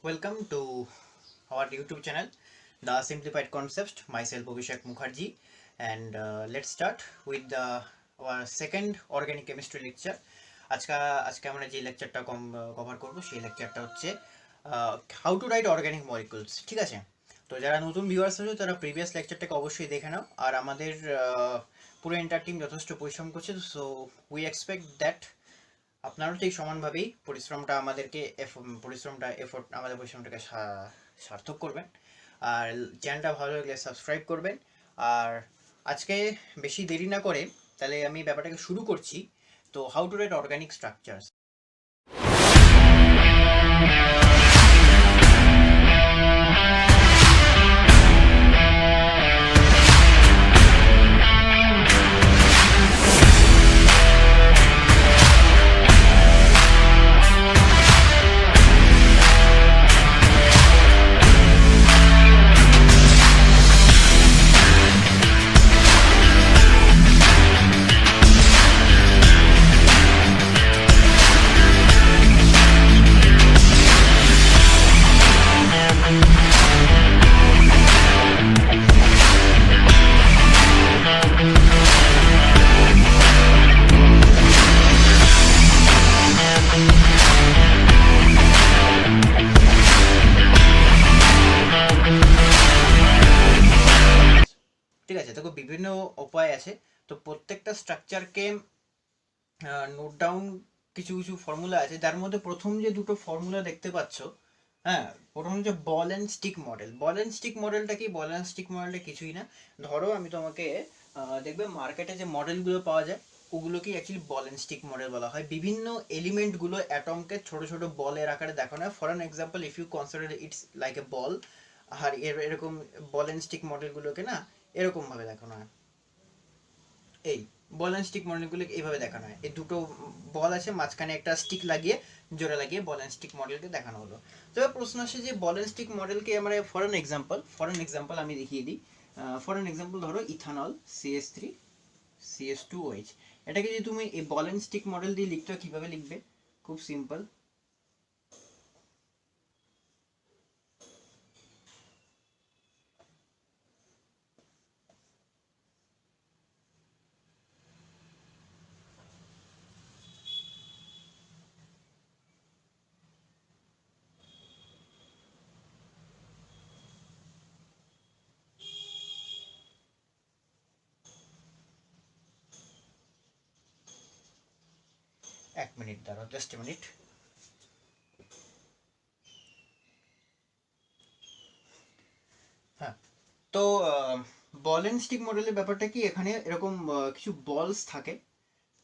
Welcome to our YouTube channel, The Simplified Concepts. Myself, Abhishek Mukherjee, and let's start with our second organic chemistry lecture. আজকে আমরা যে লেকচারটা cover করব সেই লেকচারটা হচ্ছে how to right organic molecules. ঠিক আছে, তো যারা নতুন ভিউয়ার্স আছে তারা প্রিভিয়াস লেকচারটাকে অবশ্যই দেখে নাও। আর আমাদের পুরো এন্টার টিম যথেষ্ট পরিশ্রম করছে, সো উই এক্সপেক্ট দ্যাট আপনারাও ঠিক সমানভাবেই পরিশ্রমটাকে সার্থক করবেন। আর চ্যানেলটা ভালো লাগলে সাবস্ক্রাইব করবেন। আর আজকে বেশি দেরি না করে তাহলে আমি ব্যাপারটাকে শুরু করছি। তো how to right organic structures. ঠিক আছে, দেখো বিভিন্ন উপায় আছে। তো প্রত্যেকটা স্ট্রাকচারকে নোট ডাউন কিছু কিছু ফর্মুলা আছে, যার মধ্যে প্রথম যে দুটো ফর্মুলা দেখতে পাচ্ছ, হ্যাঁ, প্রথম হচ্ছে ball and stick model. Ball and stick মডেলটা কি? বল অ্যান্ড স্টিক মডেলটা কিছুই না। ধরো আমি তোমাকে দেখবে মার্কেটে যে মডেলগুলো পাওয়া যায় ওগুলোকে actually ball and stick model বলা হয়। বিভিন্ন এলিমেন্টগুলো অ্যাটমকে ছোট ছোট বলের আকারে দেখানো হয়। For an example, if you consider it's like a ball, আর এরকম বল অ্যান্ড স্টিক মডেলগুলোকে না এরকম ভাবে দেখানো হয়। এই বল অ্যান্ড স্টিক মডেলগুলোকে এইভাবে দেখানো হয়। এই দুটো বল আছে, মাঝখানে একটা স্টিক লাগিয়ে জোড়া লাগিয়ে বল অ্যান্ড স্টিক মডেলকে দেখানো হলো। তো প্রশ্ন আসে যে বল অ্যান্ড স্টিক মডেলকে আমরা ফর অ্যান এক্সাম্পল আমি দেখিয়ে দিই। ফর অ্যান এক্সাম্পল ধরো ইথানল CH3CH2OH। এটাকে যদি তুমি এই বল অ্যান্ড স্টিক মডেল দিয়ে লিখতে হয়, কিভাবে লিখবে? খুব সিম্পল। এক মিনিট দাঁড়াও, জাস্ট এ মিনিট। হ্যাঁ, তো বল অ্যান্ড স্টিক মডেলের ব্যাপারটা কি, এখানে এরকম কিছু বলস থাকে।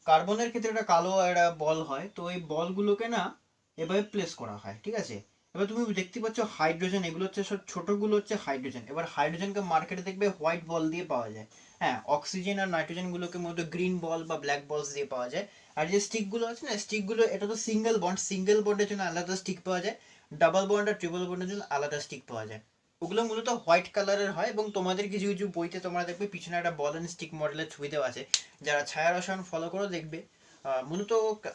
কার্বনের ক্ষেত্রে একটা কালো একটা বল হয়, তো এই বলগুলোকে না এভাবে প্লেস করা হয়। ঠিক আছে, এবার তুমি দেখতে পাচ্ছ হাইড্রোজেন, এগুলো হচ্ছে সব ছোটগুলো হচ্ছে হাইড্রোজেন। এবার হাইড্রোজেনকে মার্কেটে দেখবে হোয়াইট বল দিয়ে পাওয়া যায়। হ্যাঁ, অক্সিজেন আর নাইট্রোজেন গুলোকে মধ্যে গ্রিন বল বা ব্ল্যাক বলস দিয়ে পাওয়া যায়। আর যে স্টিকগুলো আছে না, স্টিকগুলো এটা তো সিঙ্গেল বন্ডের জন্য আলাদা স্টিক পাওয়া যায়, ডাবল বন্ড আর ট্রিপল বন্ডের জন্য আলাদা স্টিক পাওয়া যায়। ওগুলো মূলত হোয়াইট কালারের হয়, এবং তোমাদের কিছু কিছু বইতে তোমরা দেখবে পিছনে একটা বল অ্যান্ড স্টিক মডেলের ছবি দেওয়া আছে। যারা ছায়া রসায়ন ফলো করো দেখবে মূলত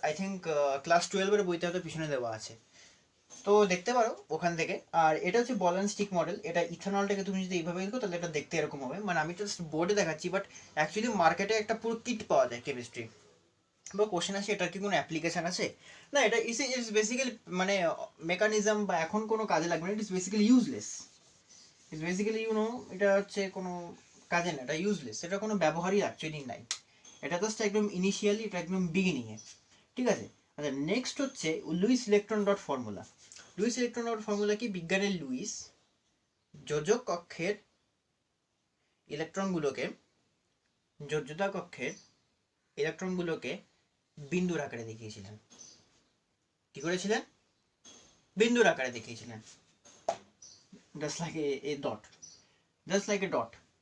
আই থিঙ্ক ক্লাস 12-এর বইতে হয়তো পিছনে দেওয়া আছে, তো দেখতে পারো ওখান থেকে। আর এটা হচ্ছে বল অ্যান্ড স্টিক মডেল। এটা ইথানলটাকে তুমি যদি এইভাবে লিখো তাহলে এটা দেখতে এরকম হবে। মানে আমি জাস্ট বোর্ডে দেখাচ্ছি, বাট অ্যাকচুয়ালি মার্কেটে একটা পুরো কিট পাওয়া যায় কেমিস্ট্রি। বা কোশ্চেন আসে এটার কি কোনো অ্যাপ্লিকেশন আছে? না, এটা ইটস বেসিক্যালি মানে মেকানিজম বা এখন কোনো কাজে লাগবে না। It's basically useless. It's basically এটা হচ্ছে কোনো কাজে না, এটা ইউজলেস, এটা কোনো ব্যবহারই অ্যাকচুয়ালি নাই। এটা জাস্ট একদম ইনিশিয়ালি, এটা একদম বিগিনিংয়ে। ঠিক আছে, আচ্ছা, নেক্সট হচ্ছে Lewis electron dot formula. Lewis electron dot formula কি? বিজ্ঞানের লুইস যোজক কক্ষের ইলেকট্রনগুলোকে যোজ্যতা কক্ষের ইলেকট্রনগুলোকে বিন্দুর আকারে দেখিয়েছিলেন। কি করেছিলেন? বিন্দুর আকারে দেখিয়েছিলেন। Just like a dot, just like a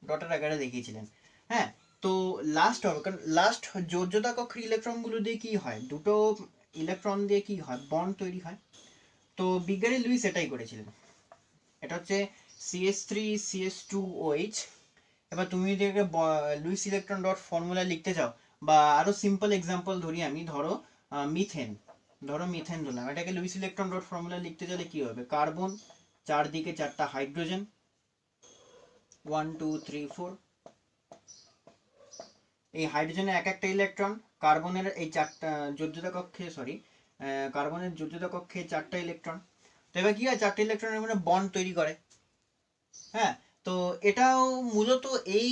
ডটের আকারে দেখিয়েছিলেন। হ্যাঁ, তো লাস্ট হবে, কারণ লাস্ট যোজ্যতা কক্ষের ইলেকট্রনগুলো দিয়ে কি হয়, দুটো ইলেকট্রন দিয়ে কি হয়, বন্ড তৈরি হয়। তো বিজ্ঞানী লুইস এটাই করেছিলেন। এটা হচ্ছে CH3CH2OH। এবার তুমি যদি লুইস ইলেকট্রন ডট ফর্মুলা লিখতে চাও, বা আরো সিম্পল এক্সাম্পল ধরি আমি, ধরো মিথেন। ধরো মিথেন ধরলাম, এটাকে লুইস ইলেকট্রন ডট ফর্মুলা লিখতে গেলে কি হবে, কার্বন চারদিকে চারটা হাইড্রোজেন, 1 2 3 4, এই হাইড্রোজেনের এক একটা ইলেকট্রন, কার্বনের এই চারটা যোজ্যতা কক্ষে, সরি কার্বনের যোজ্যতা কক্ষে চারটা ইলেকট্রন। তো এবার কি হয়, চারটা ইলেকট্রনের মানে বন্ড তৈরি করে। হ্যাঁ, তো এটাও মূলত এই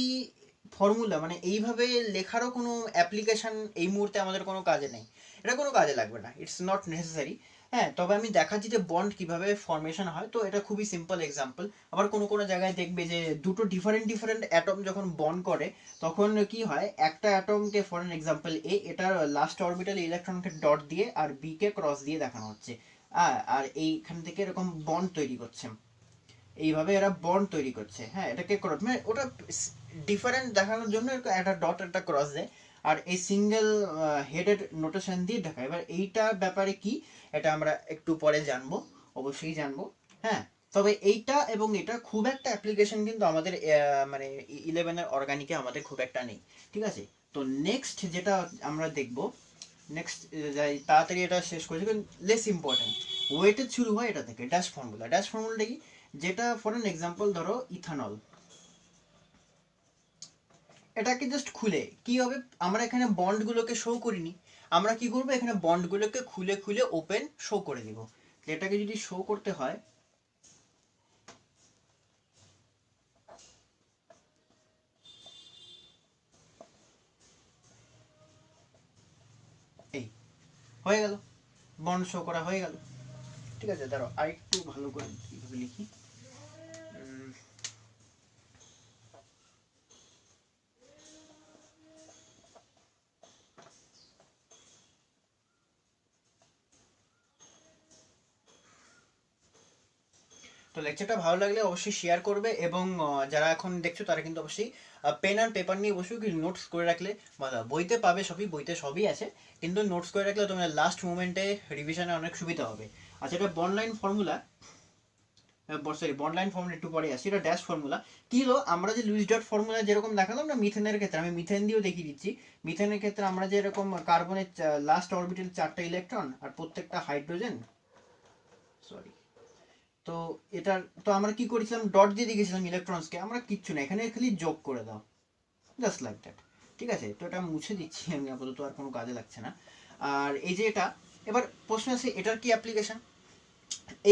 ফর্মুলা মানে এইভাবে লেখারও কোনো অ্যাপ্লিকেশন এই মুহূর্তে আমাদের কোনো কাজে নেই, এটা কোনো কাজে লাগবে না, ইটস নট নেসেসারি। হ্যাঁ, তবে আমি দেখাচ্ছি যে বন্ড কিভাবে ফর্মেশন হয়, তো এটা খুবই সিম্পল এক্সাম্পল। আবার কোনো কোনো জায়গায় দেখবে যে দুটো ডিফারেন্ট ডিফারেন্ট অ্যাটম যখন বন্ড করে তখন কি হয়, একটা অ্যাটমকে ফর এন এক্সাম্পল এ, এটার লাস্ট অরবিটাল ইলেকট্রনকে ডট দিয়ে আর বি কে ক্রস দিয়ে দেখানো হচ্ছে, আর এইখান থেকে এরকম বন্ড তৈরি করছে, এইভাবে এরা বন্ড তৈরি করছে। হ্যাঁ, এটাকে ক্রস মানে ওটা ডিফারেন্ট দেখানোর জন্য একটা ডট একটা ক্রস দেয়, আর এই সিঙ্গেল হেডেড নোটেশন দিয়ে দেখায়। এবার এইটা ব্যাপারে কি, এটা আমরা একটু পরে জানবো, অবশ্যই জানবো। হ্যাঁ, তবে এইটা এবং এটা খুব একটা অ্যাপ্লিকেশন কিন্তু আমাদের মানে 11-এর অর্গানিকে আমাদের খুব একটা নেই, ঠিক আছে। তো নেক্সট যেটা আমরা দেখব, নেক্সট যাই তাড়াতাড়ি এটা শেষ করেছি কারণ লেস ইম্পর্টেন্ট। ওয়েটেজ শুরু হয় এটা থেকে, ড্যাশ ফর্মুলা। ড্যাশ ফর্মুলাটা কি, যেটা ফর এন এক্সাম্পল ধরো ইথানল, এটাকে জাস্ট খুলে কি হবে, আমরা এখানে বন্ডগুলোকে শো করিনি, আমরা কি করবো, এখানে বন্ডগুলোকে খুলে খুলে ওপেন শো করে দিব। এটাকে যদি শো করতে হয়, এই হয়ে গেল, বন্ড শো করা হয়ে গেল। ঠিক আছে, দাঁড়াও আরেকটু ভালো করে এইভাবে লিখি। তো লেকচারটা ভালো লাগলে অবশ্যই শেয়ার করবে, এবং যারা এখন দেখছো তারা কিন্তু অবশ্যই পেন আর পেপার নিয়ে বসে নোটস করে রাখলে ভালো। বইতে পাবে সবই, বইতে সবই আছে, কিন্তু নোটস করে রাখলে তোমার লাস্ট মোমেন্টে রিভিশনে অনেক সুবিধা হবে। আচ্ছা, এটা bond line formula, sorry bond line formula একটু পরে আসছে, এটা ড্যাশ ফর্মুলা। কি হলো, আমরা যে লুইস ডট ফর্মুলা যেরকম দেখালাম না মিথেনের ক্ষেত্রে, আমি মিথেন দিয়েও দেখিয়ে দিচ্ছি। মিথেনের ক্ষেত্রে আমরা যে এরকম কার্বনের লাস্ট অরবিটাল চারটা ইলেকট্রন আর প্রত্যেকটা হাইড্রোজেন, সরি, তো এটার তো আমরা কি করেছিলাম, ডট দিয়ে দিয়েছিলাম ইলেকট্রনসকে, আমরা কিচ্ছু না, এখানে খালি যোগ করে দাও, জাস্ট লাইক দ্যাট। ঠিক আছে, তো এটা মুছে দিচ্ছি আমি আপাতত, আর কোনো কাজে লাগছে না। আর এই যে এটা, এবার প্রশ্ন আছে এটার কি অ্যাপ্লিকেশন,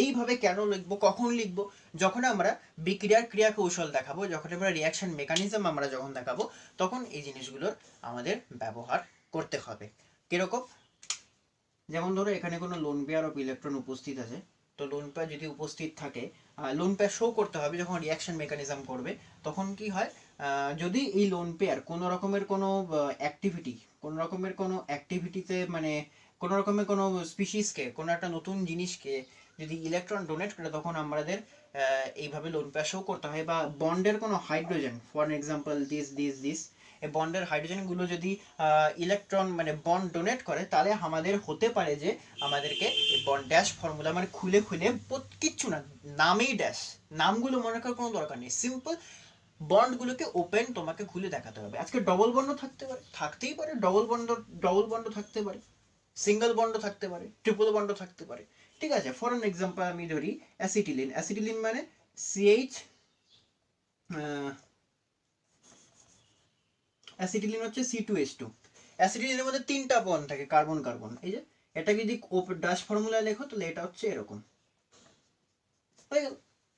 এইভাবে কেন লিখবো, কখন লিখবো, যখন আমরা বিক্রিয়ার ক্রিয়া কৌশল দেখাবো, যখন আমরা রিয়াকশন মেকানিজম আমরা যখন দেখাবো, তখন এই জিনিসগুলোর আমাদের ব্যবহার করতে হবে। কিরকম, যেমন ধরো এখানে কোনো লোন পেয়ার অফ ইলেকট্রন উপস্থিত আছে, তো লোন পেয়ার যদি উপস্থিত থাকে, লোন পেয়ার শো করতে হবে যখন রিয়াকশন মেকানিজম করবে, তখন কি হয়, যদি এই লোন পেয়ার কোনো রকমের কোনো অ্যাক্টিভিটি, কোনো রকমের কোনো অ্যাক্টিভিটিতে মানে কোনো রকমের কোনো স্পিসিসকে, কোনো একটা নতুন জিনিসকে যদি ইলেকট্রন ডোনেট করে, তখন আমাদের এইভাবে লোন পেয়ার শো করতে হয়। বা বন্ডের কোনো হাইড্রোজেন, ফর এক্সাম্পল দিস এই বন্ডের হাইড্রোজেনগুলো যদি ইলেকট্রন মানে বন্ড ডোনেট করে, তাহলে আমাদের হতে পারে যে আমাদেরকে বন্ড ড্যাশ ফর্মুলা মানে খুলে খুলে কিচ্ছু না, নামেই ড্যাশ, নামগুলো মনে করার কোনো দরকার নেই, সিম্পল বন্ডগুলোকে ওপেন তোমাকে খুলে দেখাতে হবে। আজকে ডবল বন্ড থাকতে পারে, থাকতেই পারে, ডবল বন্ড থাকতে পারে, সিঙ্গেল বন্ড থাকতে পারে, ট্রিপল বন্ড থাকতে পারে। ঠিক আছে, ফর এন এক্সাম্পল আমি ধরি অ্যাসিটিলিন, অ্যাসিটিলিন মানে সিএইচ, অ্যাসিটিলিন হচ্ছে C2H2। অ্যাসিটিলিনের মধ্যে তিনটা বন্ড থাকে, কার্বন কার্বন, এই যে এটা যদি ড্যাশ ফর্মুলা লেখো তাহলে এটা হচ্ছে এরকম, হয়ে গেল,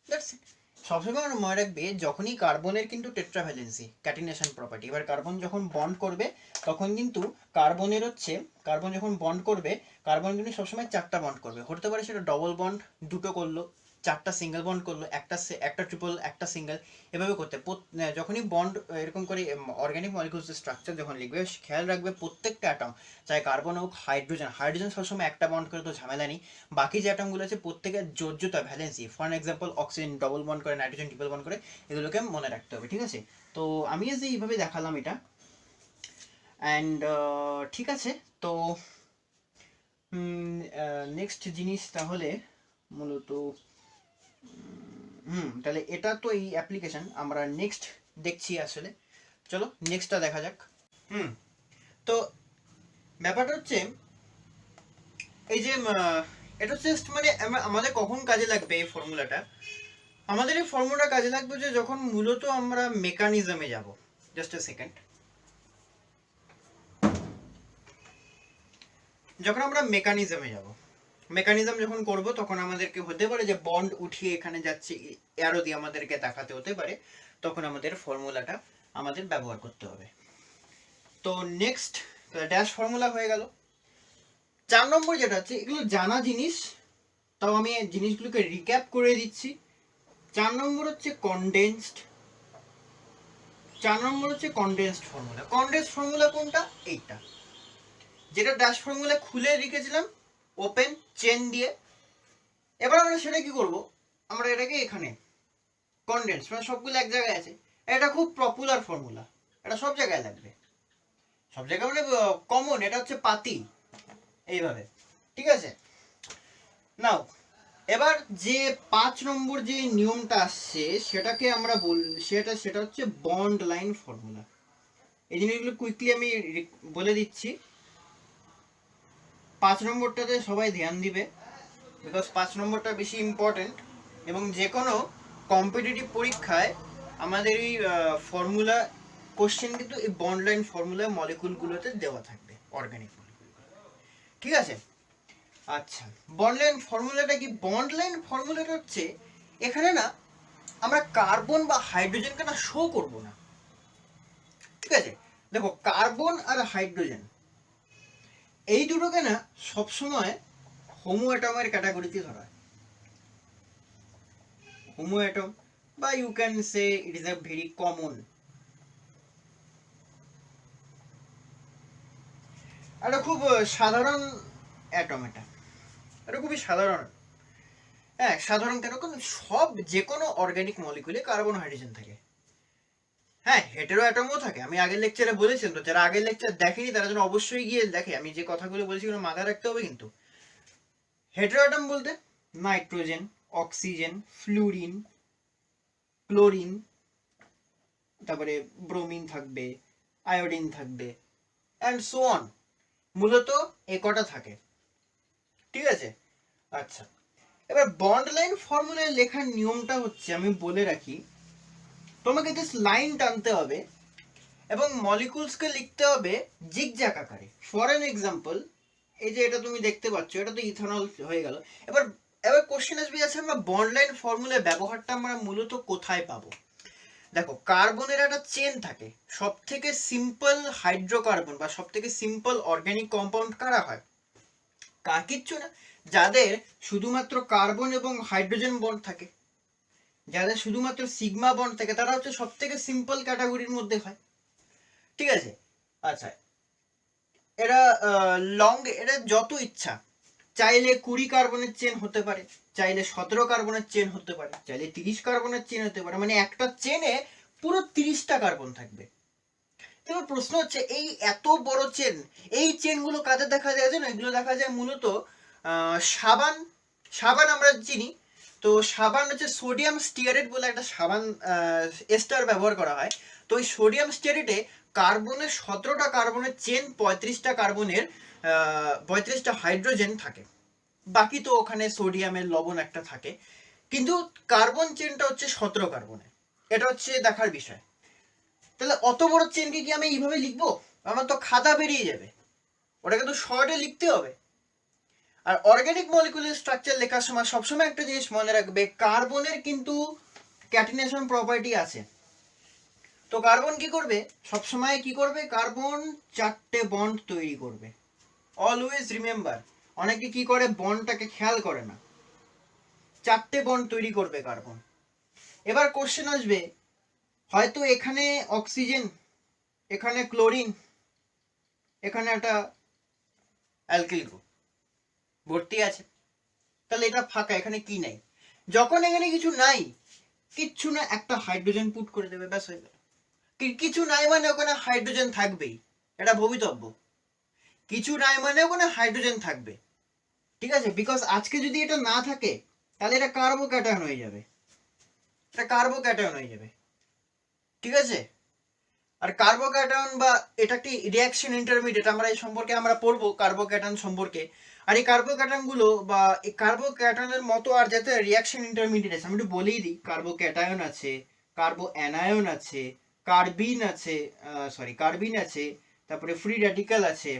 দ্যাটস ইট। সবসময় আমরা মনে রাখবে, যখনই কার্বনের কিন্তু টেট্রাভ্যালেন্সি ক্যাটিনেশন প্রপার্টি, এবার কার্বন যখন বন্ড করবে তখন কিন্তু কার্বনের হচ্ছে, কার্বন যখন বন্ড করবে, কার্বন কিন্তু সবসময় চারটা বন্ড করবে, হতে পারে সেটা ডবল বন্ড দুটো করলো, চারটা সিঙ্গেল বন্ড করলো, একটা ট্রিপল, একটা সিঙ্গেল, এভাবে করতে যখনই বন্ড এরকম করে অর্গানিক মলিকুলস স্ট্রাকচার যখন লিখবে, খেয়াল রাখবে প্রত্যেকটা অ্যাটম, চাই কার্বন হোক হাইড্রোজেন, হাইড্রোজেন সবসময় একটা বন্ড করে তো ঝামেলা নেই, বাকি যে অ্যাটমগুলো আছে প্রত্যেকের যোজ্যতা valency, for example oxygen double bond করে, নাইট্রোজেন ট্রিপল বন্ড করে, এগুলোকে মনে রাখতে হবে। ঠিক আছে, তো আমি যে এইভাবে দেখালাম এটা, অ্যান্ড ঠিক আছে, তো নেক্সট জিনিস তাহলে মূলত, তাহলে এটা তো এই অ্যাপ্লিকেশন, আমরা নেক্সট দেখছি আসলে, চলো নেক্সটটা দেখা যাক। তো ব্যাপারটা হচ্ছে এই যে এটা জাস্ট মানে আমাদের কখন কাজে লাগবে এই ফর্মুলাটা, আমাদের এই ফর্মুলা কাজে লাগবে যে যখন মূলত আমরা মেকানিজমে যাব। Just a second. যখন আমরা মেকানিজমে যাব, মেকানিজম যখন করব তখন আমাদেরকে হতে পারে যে বন্ড উঠিয়ে এখানে যাচ্ছে অ্যারো দিয়ে আমাদেরকে দেখাতে হতে পারে, তখন আমাদের ফর্মুলাটা আমাদের ব্যবহার করতে হবে। তো নেক্সট ড্যাশ ফর্মুলা হয়ে গেল। 4 নম্বর যেটা আছে, এগুলো জানা জিনিস, তাও আমি জিনিসগুলোকে রিক্যাপ করে দিচ্ছি। 4 নম্বর হচ্ছে কনডেন্সড। 4 নম্বর হচ্ছে কনডেন্সড ফর্মুলা। কনডেন্সড ফর্মুলা কোনটা? এইটা, যেটা ড্যাশ ফর্মুলা খুলে রেখেছিলাম ওপেন চেন দিয়ে। এবার আমরা সেটা কি করব, আমরা এটাকে এখানে কনডেন্স মানে সবগুলো এক জায়গায় আছে, এটা খুব পপুলার ফর্মুলা, এটা সব জায়গায় লাগবে, সব জায়গায় মানে কমন, এটা হচ্ছে পাতি এইভাবে, ঠিক আছে। নাও এবার যে 5 নম্বর যে নিয়মটা আসছে সেটাকে আমরা সেটা হচ্ছে বন্ড লাইন ফর্মুলা। এই জিনিসগুলো কুইকলি আমি বলে দিচ্ছি। 5 নম্বরটাতে সবাই ধ্যান দিবে, বিকজ 5 নম্বরটা বেশি ইম্পর্টেন্ট, এবং যে কোনো কম্পিটিটিভ পরীক্ষায় আমাদের এই ফর্মুলা কোশ্চেন কিন্তু এই বন্ড লাইন ফর্মুলা মলিকুলগুলোতে দেওয়া থাকবে, অর্গানিক মলিকুলগুলো, ঠিক আছে। আচ্ছা, বন্ড লাইন ফর্মুলাটা কি? বন্ড লাইন ফর্মুলাটা হচ্ছে এখানে না আমরা কার্বন বা হাইড্রোজেনকে না শো করব না, ঠিক আছে। দেখো কার্বন আর হাইড্রোজেন এই দুটোকে না সবসময় হোমো অ্যাটমের ক্যাটাগরিতে ধরা হয়। হোমো অ্যাটম, বা you can say it is a very common, এটা খুব সাধারণ অ্যাটম, এটা খুবই সাধারণ। হ্যাঁ সাধারণ কেন? কারণ সব যে কোনো অর্গানিক মলিকুলে কার্বন হাইড্রোজেন থাকে। হ্যাঁ হেটেরো অ্যাটমও থাকে, আমি আগের লেকচারে বলেছিলাম, তো যারা আগের লেকচার দেখেনি তারা যেন অবশ্যই গিয়ে দেখে, আমি যে কথাগুলো বলেছি ওগুলো মাথায় রাখতে হবে কিন্তু। হেটেরো অ্যাটম বলতে নাইট্রোজেন, অক্সিজেন, ফ্লুরিন, ক্লোরিন, তারপরে ব্রোমিন থাকবে, আয়োডিন থাকবে, অ্যান্ড সো অন, মূলত এ কটা থাকে, ঠিক আছে। আচ্ছা, এবার বন্ড লাইন ফর্মুলায় লেখার নিয়মটা হচ্ছে, আমি বলে রাখি, তোমাকে জাস্ট লাইন টানতে হবে এবং মলিকুলসকে লিখতে হবে জিগজ্যাগ আকারে। ফর এন এক্সাম্পল, এই যে এটা তুমি দেখতে পাচ্ছ, এটা তো ইথানল হয়ে গেল। এবার এবার কোশ্চেন আসবে, আছে আমরা বন্ড লাইন ফর্মুলার ব্যবহারটা আমরা মূলত কোথায় পাবো? দেখো কার্বনের একটা চেন থাকে, সব থেকে সিম্পল হাইড্রোকার্বন বা সব থেকে সিম্পল অর্গানিক কম্পাউন্ড কারা হয়? কিচ্ছু না, যাদের শুধুমাত্র কার্বন এবং হাইড্রোজেন বন্ড থাকে, যাদের শুধুমাত্র সিগমা বন্ড থাকে, তারা হচ্ছে সব থেকে সিম্পল ক্যাটাগরির মধ্যে হয়, ঠিক আছে। আচ্ছা, এরা লং, এটা যত ইচ্ছা, চাইলে 20 কার্বনের চেন হতে পারে, চাইলে 17 কার্বনের চেন হতে পারে, চাইলে 30 কার্বনের চেন হতে পারে, মানে একটা চেনে পুরো 30টা কার্বন থাকবে। এবার প্রশ্ন হচ্ছে, এই এত বড় চেন, এই চেনগুলো কাদের দেখা যায় জানো? এগুলো দেখা যায় মূলত সাবান, সাবান আমরা চিনি, তো সাবান হচ্ছে সোডিয়াম স্টিয়ারেট বলে একটা সাবান এস্টার ব্যবহার করা হয়। তো ওই সোডিয়াম স্টিয়ারেটে কার্বনের 17টা কার্বনের চেন, 35টা কার্বনের 35টা হাইড্রোজেন থাকে, বাকি তো ওখানে সোডিয়ামের লবণ একটা থাকে, কিন্তু কার্বন চেনটা হচ্ছে 17 কার্বনের, এটা হচ্ছে দেখার বিষয়। তাহলে অত বড় চেনকে কি আমি এইভাবে লিখবো? আমার তো খাতা বেরিয়ে যাবে, ওটাকে তো শর্টে লিখতে হবে। আর অর্গানিক মলিকুলার স্ট্রাকচার লেখার সময় সবসময় একটা জিনিস মনে রাখবে, কার্বনের কিন্তু ক্যাটিনেশন প্রপার্টি আছে। তো কার্বন কি করবে? সবসময় কি করবে? কার্বন 4টে বন্ড তৈরি করবে। অলওয়েজ রিমেম্বার, অনেকে কি করে বন্ডটাকে খেয়াল করে না, 4টে বন্ড তৈরি করবে কার্বন। এবার কোশ্চেন আসবে, হয়তো এখানে অক্সিজেন, এখানে ক্লোরিন, এখানে একটা অ্যালকিল গ্রুপ ভর্তি আছে, তাহলে এটা ফাঁকা, এখানে কি নাই? যখন এখানে কিছু নাই, কিচ্ছু না, একটা হাইড্রোজেন পুট করে দেবে, ব্যাস হয়ে গেল। কিছু নাই মানে ওখানে হাইড্রোজেন থাকবেই, এটা ভবিতব্য। কিছু নাই মানে ওখানে হাইড্রোজেন থাকবে, ঠিক আছে। বিকজ আজকে যদি এটা না থাকে তাহলে এটা কার্বোক্যাটায়ন হয়ে যাবে, এটা কার্বোক্যাটায়ন হয়ে যাবে, ঠিক আছে। আর কার্বোক্যাটায়ন বা এটা একটি রিঅ্যাকশন ইন্টারমিডিয়েট, আমরা এই সম্পর্কে আমরা পড়বো কার্বোক্যাটায়ন সম্পর্কে। আর এই কার্বোক্যাটায়ন গুলো বা এই কার্বোক্যাটায়নের মতো আর যাতে রিয়াকশন ইন্টারমিডিয়েট আছে, আমি একটু বলেই দিই। কার্বোক্যাটায়ন আছে, কার্বো অ্যানায়ন আছে, কার্বিন আছে, কার্বিন আছে, তারপরে ফ্রি র্যাডিক্যাল আছে,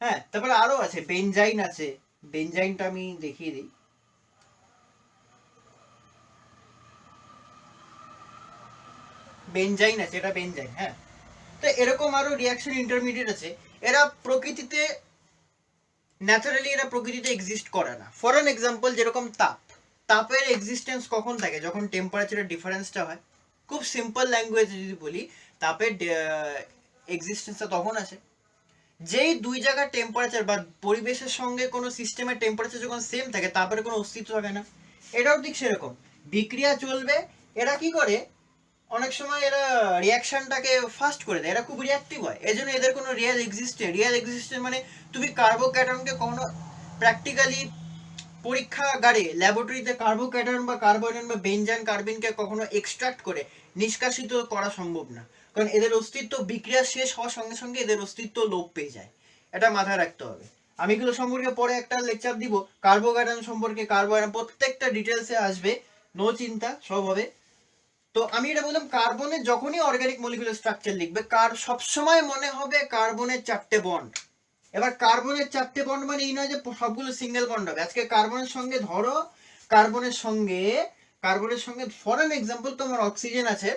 হ্যাঁ, তারপরে আরো আছে, বেনজাইন আছে। বেনজাইনটা আমি দেখিয়ে দিই। বেনজাইন আছে, এটা বেনজাইন, হ্যাঁ। তো এরকম আরো রিয়াকশন ইন্টারমিডিয়েট আছে। এরা প্রকৃতিতে ন্যাচারালি এরা প্রকৃতিতে এক্সিস্ট করে না। ফর অ্যান এক্সাম্পল, যেরকম তাপের এক্সিস্টেন্স কখন থাকে? যখন টেম্পারেচারের ডিফারেন্সটা হয়। খুব সিম্পল ল্যাঙ্গুয়েজে যদি বলি, তাপের এক্সিস্টেন্সটা তখন আছে যেই দুই জায়গার টেম্পারেচার বা পরিবেশের সঙ্গে কোনো সিস্টেমের টেম্পারেচার যখন সেম থাকে, তাপের কোনো অস্তিত্ব থাকে না। এটাও ঠিক সেরকম, বিক্রিয়া চলবে, এরা কি করে, অনেক সময় এরা রিয়াকশনটাকে ফাস্ট করে দেয়, এরা খুব রিয়াক্টিভ হয়, এজন্য এদের কোনো রিয়াল এক্সিস্টেন্স মানে তুমি কার্বোক্যাটনকে কখনো প্র্যাকটিক্যালি পরীক্ষাগারে ল্যাবরেটরিতে কার্বোক্যাটন বা কার্বন বা বেনজাইন কার্বিনকে কখনো এক্সট্রাক্ট করে নিষ্কাশিত করা সম্ভব না, কারণ এদের অস্তিত্ব বিক্রিয়া শেষ হওয়ার সঙ্গে সঙ্গে এদের অস্তিত্ব লোপ পেয়ে যায়। এটা মাথায় রাখতে হবে। আমি এগুলো সম্পর্কে পরে একটা লেকচার দিব, কার্বোক্যাটন সম্পর্কে, কার্বোক্যাটন প্রত্যেকটা ডিটেলসে আসবে, নো চিন্তা, সব হবে। তো আমি এটা বললাম, কার্বনের যখনই অর্গানিক মলিকুলার স্ট্রাকচার লিখবে, সবসময় মনে হবে কার্বনের 4টে বন্ড। এবার কার্বনের 4টে বন্ড মানে এই নয় যে সবগুলো সিঙ্গেল বন্ড হবে। আজকে কার্বনের সঙ্গে ধরো, কার্বনের সঙ্গে ফর এন এক্সাম্পল তোমার অক্সিজেন আছে,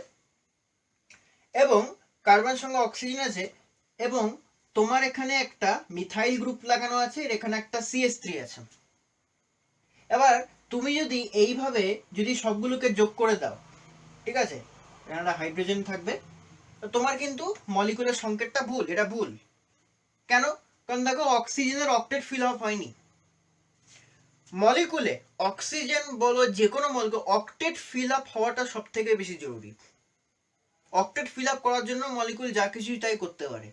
এবং কার্বনের সঙ্গে অক্সিজেন আছে, এবং তোমার এখানে একটা মিথাইল গ্রুপ লাগানো আছে, এর এখানে একটা CH3 আছে। এবার তুমি যদি এইভাবে যদি সবগুলোকে যোগ করে দাও, ঠিক আছে, এখানে হাইড্রোজেন থাকবে, তো তোমার কিন্তু মলিকুলার সংকেতটা ভুল, এটা ভুল। কেন? কারণ দেখো, অক্সিজেনের অক্টেট ফিল আপ হয়নি। মলিকুলে অক্সিজেন বলো যে কোনো মলিকুল, অক্টেট ফিল আপ হওয়াটা সব থেকে বেশি জরুরি। অক্টেট ফিল আপ করার জন্য মলিকুল যা কিছুই তাই করতে পারে,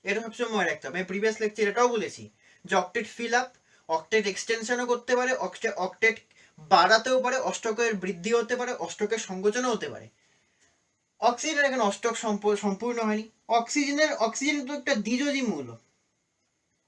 এটা সবসময় মনে রাখতে হবে। আমি প্রিভিয়াস লেকচার এটাও বলেছি যে অক্টেট ফিল আপ, অক্টেট এক্সটেনশনও করতে পারে, অক্টেট বাড়াতেও পারে, অষ্টকের বৃদ্ধি হতে পারে, অষ্টকের সংকোচনও হতে পারে। অক্সিজেনের এখানে অষ্টক সম্পূর্ণ হয়নি। অক্সিজেন তো একটা দ্বিযোজী মৌল,